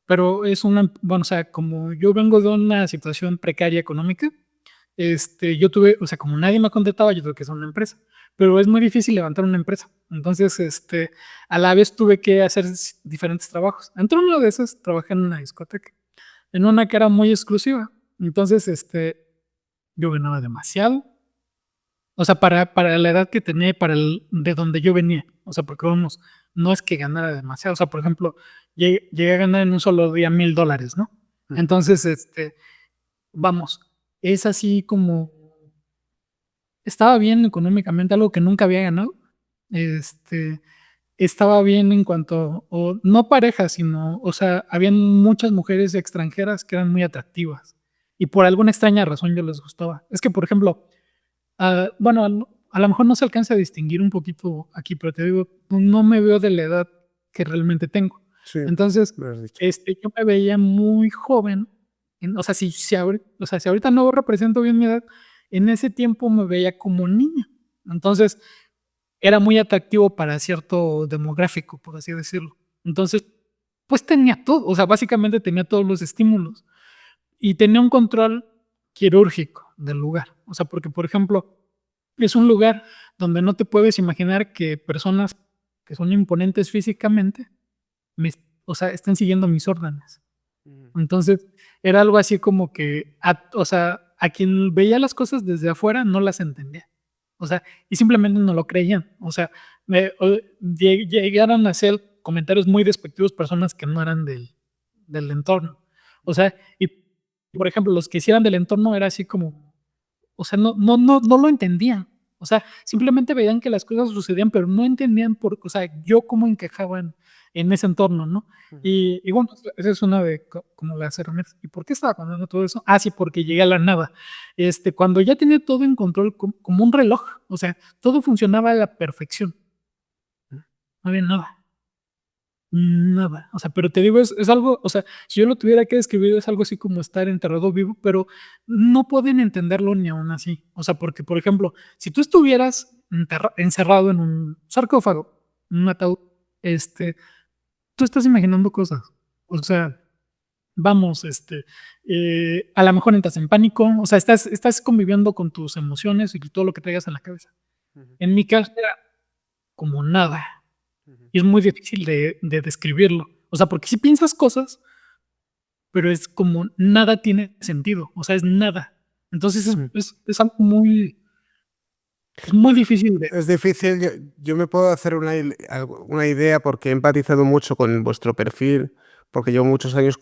pero bueno, o sea, como yo vengo de una situación precaria económica, yo tuve, o sea, como nadie me contestaba, yo tuve que hacer una empresa, pero es muy difícil levantar una empresa. Entonces, a la vez tuve que hacer diferentes trabajos. Entre uno de esos, trabajé en una discoteca, en una que era muy exclusiva. Entonces, yo ganaba demasiado. O sea, para la edad que tenía y de donde yo venía. O sea, porque vamos, no es que ganara demasiado. O sea, por ejemplo, llegué a ganar en un solo día $1,000, ¿no? Ujú. Entonces, vamos, es así como estaba bien económicamente, algo que nunca había ganado. Este, Estaba bien en cuanto, o no pareja, sino, o sea, habían muchas mujeres extranjeras que eran muy atractivas y por alguna extraña razón yo les gustaba. Es que, por ejemplo, bueno, a lo mejor no se alcanza a distinguir un poquito aquí, pero te digo, no me veo de la edad que realmente tengo. Sí, Entonces, me lo has dicho. yo me veía muy joven, o sea, o sea, si ahorita no represento bien mi edad, en ese tiempo me veía como niña. Entonces, era muy atractivo para cierto demográfico, por así decirlo. Entonces, pues tenía todo, o sea, básicamente tenía todos los estímulos y tenía un control quirúrgico del lugar. O sea, porque, por ejemplo, es un lugar donde no te puedes imaginar que personas que son imponentes físicamente, me, o sea, estén siguiendo mis órdenes. Ujú. Entonces, era algo así como que, o sea, a quien veía las cosas desde afuera no las entendía. O sea, y simplemente no lo creían. O sea, llegaron a hacer comentarios muy despectivos personas que no eran del entorno. O sea, y por ejemplo, los que hicieran del entorno era así como, o sea, no lo entendían. O sea, simplemente veían que las cosas sucedían, pero no entendían o sea, yo cómo encajaba en ese entorno, ¿no? Ujú. Y bueno, esa es una de como las herramientas. ¿Y por qué estaba contando todo eso? Ah, sí, porque llegué a la nada. Cuando ya tenía todo en control, como un reloj, o sea, todo funcionaba a la perfección. No había nada. nada. O sea, pero te digo, es algo, o sea, si yo lo tuviera que describir, es algo así como estar enterrado vivo, pero no pueden entenderlo ni aún así. O sea, porque, por ejemplo, si tú estuvieras encerrado en un sarcófago, en un ataúd, tú estás imaginando cosas. O sea, vamos, a lo mejor entras en pánico, o sea, estás conviviendo con tus emociones y todo lo que traigas en la cabeza. Ujú, En mi caso era como nada. ujú. Y es muy difícil de describirlo. O sea, porque si piensas cosas, pero es como nada tiene sentido. O sea, es nada. Entonces Mm. es algo muy difícil de. Es difícil, yo me puedo hacer una idea porque he empatizado mucho con vuestro perfil, porque llevo muchos años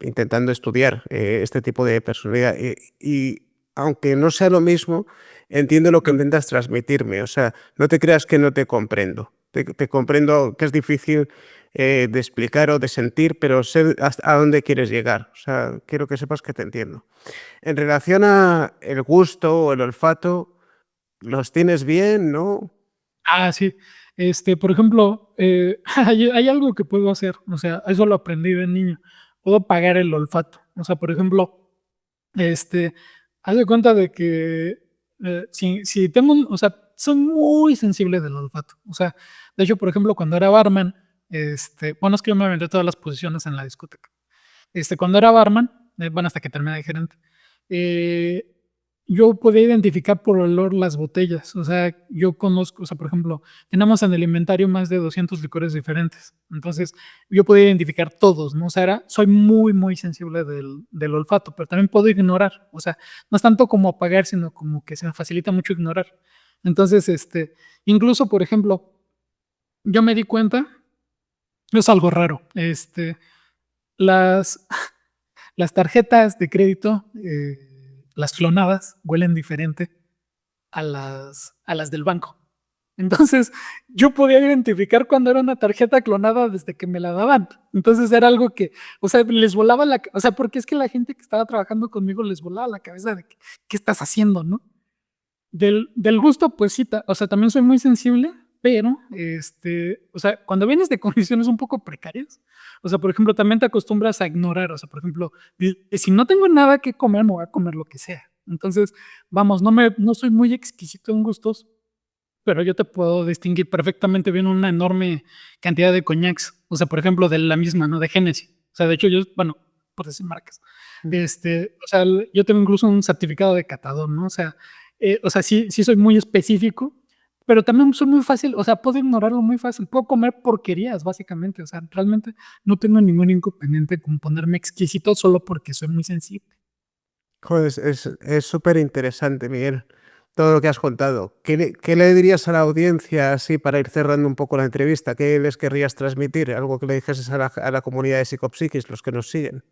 intentando estudiar este tipo de personalidad y aunque no sea lo mismo, entiendo lo que intentas transmitirme. O sea, no te creas que no te comprendo. Te comprendo que es difícil de explicar o de sentir, pero sé hasta a dónde quieres llegar. O sea, quiero que sepas que te entiendo. En relación a el gusto o el olfato, ¿los tienes bien, no? Ah, sí. Por ejemplo, hay algo que puedo hacer. O sea, eso lo aprendí de niño. Puedo apagar el olfato. O sea, por ejemplo, haz de cuenta de que si tengo o sea, soy muy sensible del olfato. O sea, de hecho, por ejemplo, cuando era barman, bueno, es que yo me aventé todas las posiciones en la discoteca. Cuando era barman, bueno, hasta que terminé de gerente, eh, yo podía identificar por olor las botellas. O sea, yo conozco, o sea, por ejemplo, tenemos en el inventario más de 200 licores diferentes. Entonces, yo podía identificar todos, ¿no? O sea, soy muy sensible del olfato, pero también puedo ignorar. O sea, no es tanto como apagar, sino como que se me facilita mucho ignorar. Entonces, incluso, por ejemplo, yo me di cuenta, es algo raro, las, las tarjetas de crédito, las clonadas, huelen diferente a las del banco. Entonces, yo podía identificar cuando era una tarjeta clonada desde que me la daban. Entonces era algo que, o sea, les volaba o sea, porque es que la gente que estaba trabajando conmigo les volaba la cabeza de qué estás haciendo, ¿no? Del gusto, pues sí, o sea, también soy muy sensible, pero, o sea, cuando vienes de condiciones un poco precarias, o sea, por ejemplo, también te acostumbras a ignorar, o sea, por ejemplo, si no tengo nada que comer, me voy a comer lo que sea. Entonces, vamos, no soy muy exquisito en gustos, pero yo te puedo distinguir perfectamente bien una enorme cantidad de coñacs, o sea, por ejemplo, de la misma, ¿no? De Genesis. O sea, de hecho, yo, bueno, por decir marcas, Mm. o sea, yo tengo incluso un certificado de catador, ¿no? O sea, sí soy muy específico, pero también soy muy fácil, o sea, puedo ignorarlo muy fácil, puedo comer porquerías, básicamente, o sea, realmente no tengo ningún inconveniente con ponerme exquisito solo porque soy muy sensible. Joder, es súper interesante, Miguel, todo lo que has contado. ¿Qué le dirías a la audiencia así para ir cerrando un poco la entrevista? ¿Qué les querrías transmitir? Algo que le dijeses a la comunidad de Psicopsiquis, los que nos siguen.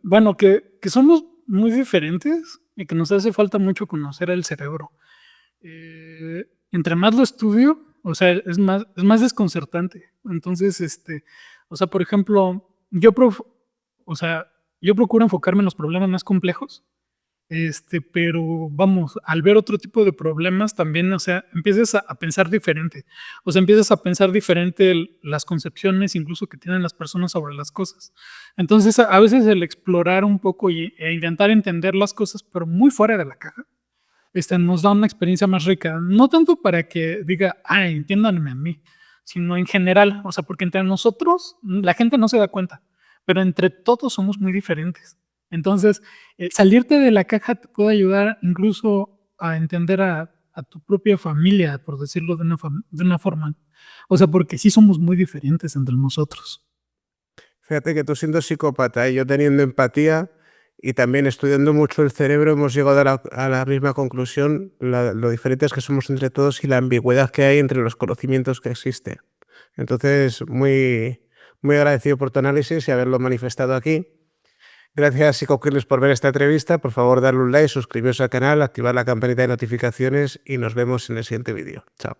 Bueno, que somos muy diferentes y que nos hace falta mucho conocer el cerebro. Entre más lo estudio, o sea, es más desconcertante. Entonces, o sea, por ejemplo, o sea, yo procuro enfocarme en los problemas más complejos, pero vamos, al ver otro tipo de problemas también, o sea, empiezas a pensar diferente. O sea, empiezas a pensar diferente las concepciones incluso que tienen las personas sobre las cosas. Entonces, a veces el explorar un poco e intentar entender las cosas, pero muy fuera de la caja, nos da una experiencia más rica. No tanto para que diga, entiéndanme a mí, sino en general. O sea, porque entre nosotros la gente no se da cuenta, pero entre todos somos muy diferentes. Entonces, salirte de la caja te puede ayudar incluso a entender a tu propia familia, por decirlo de una forma. O sea, porque sí somos muy diferentes entre nosotros. Fíjate que tú siendo psicópata y yo teniendo empatía y también estudiando mucho el cerebro, hemos llegado a la misma conclusión, lo diferentes que somos entre todos y la ambigüedad que hay entre los conocimientos que existen. Entonces, muy agradecido por tu análisis y haberlo manifestado aquí. Gracias, Psicoquiles, por ver esta entrevista. Por favor, darle un like, suscribiros al canal, activar la campanita de notificaciones y nos vemos en el siguiente vídeo. Chao.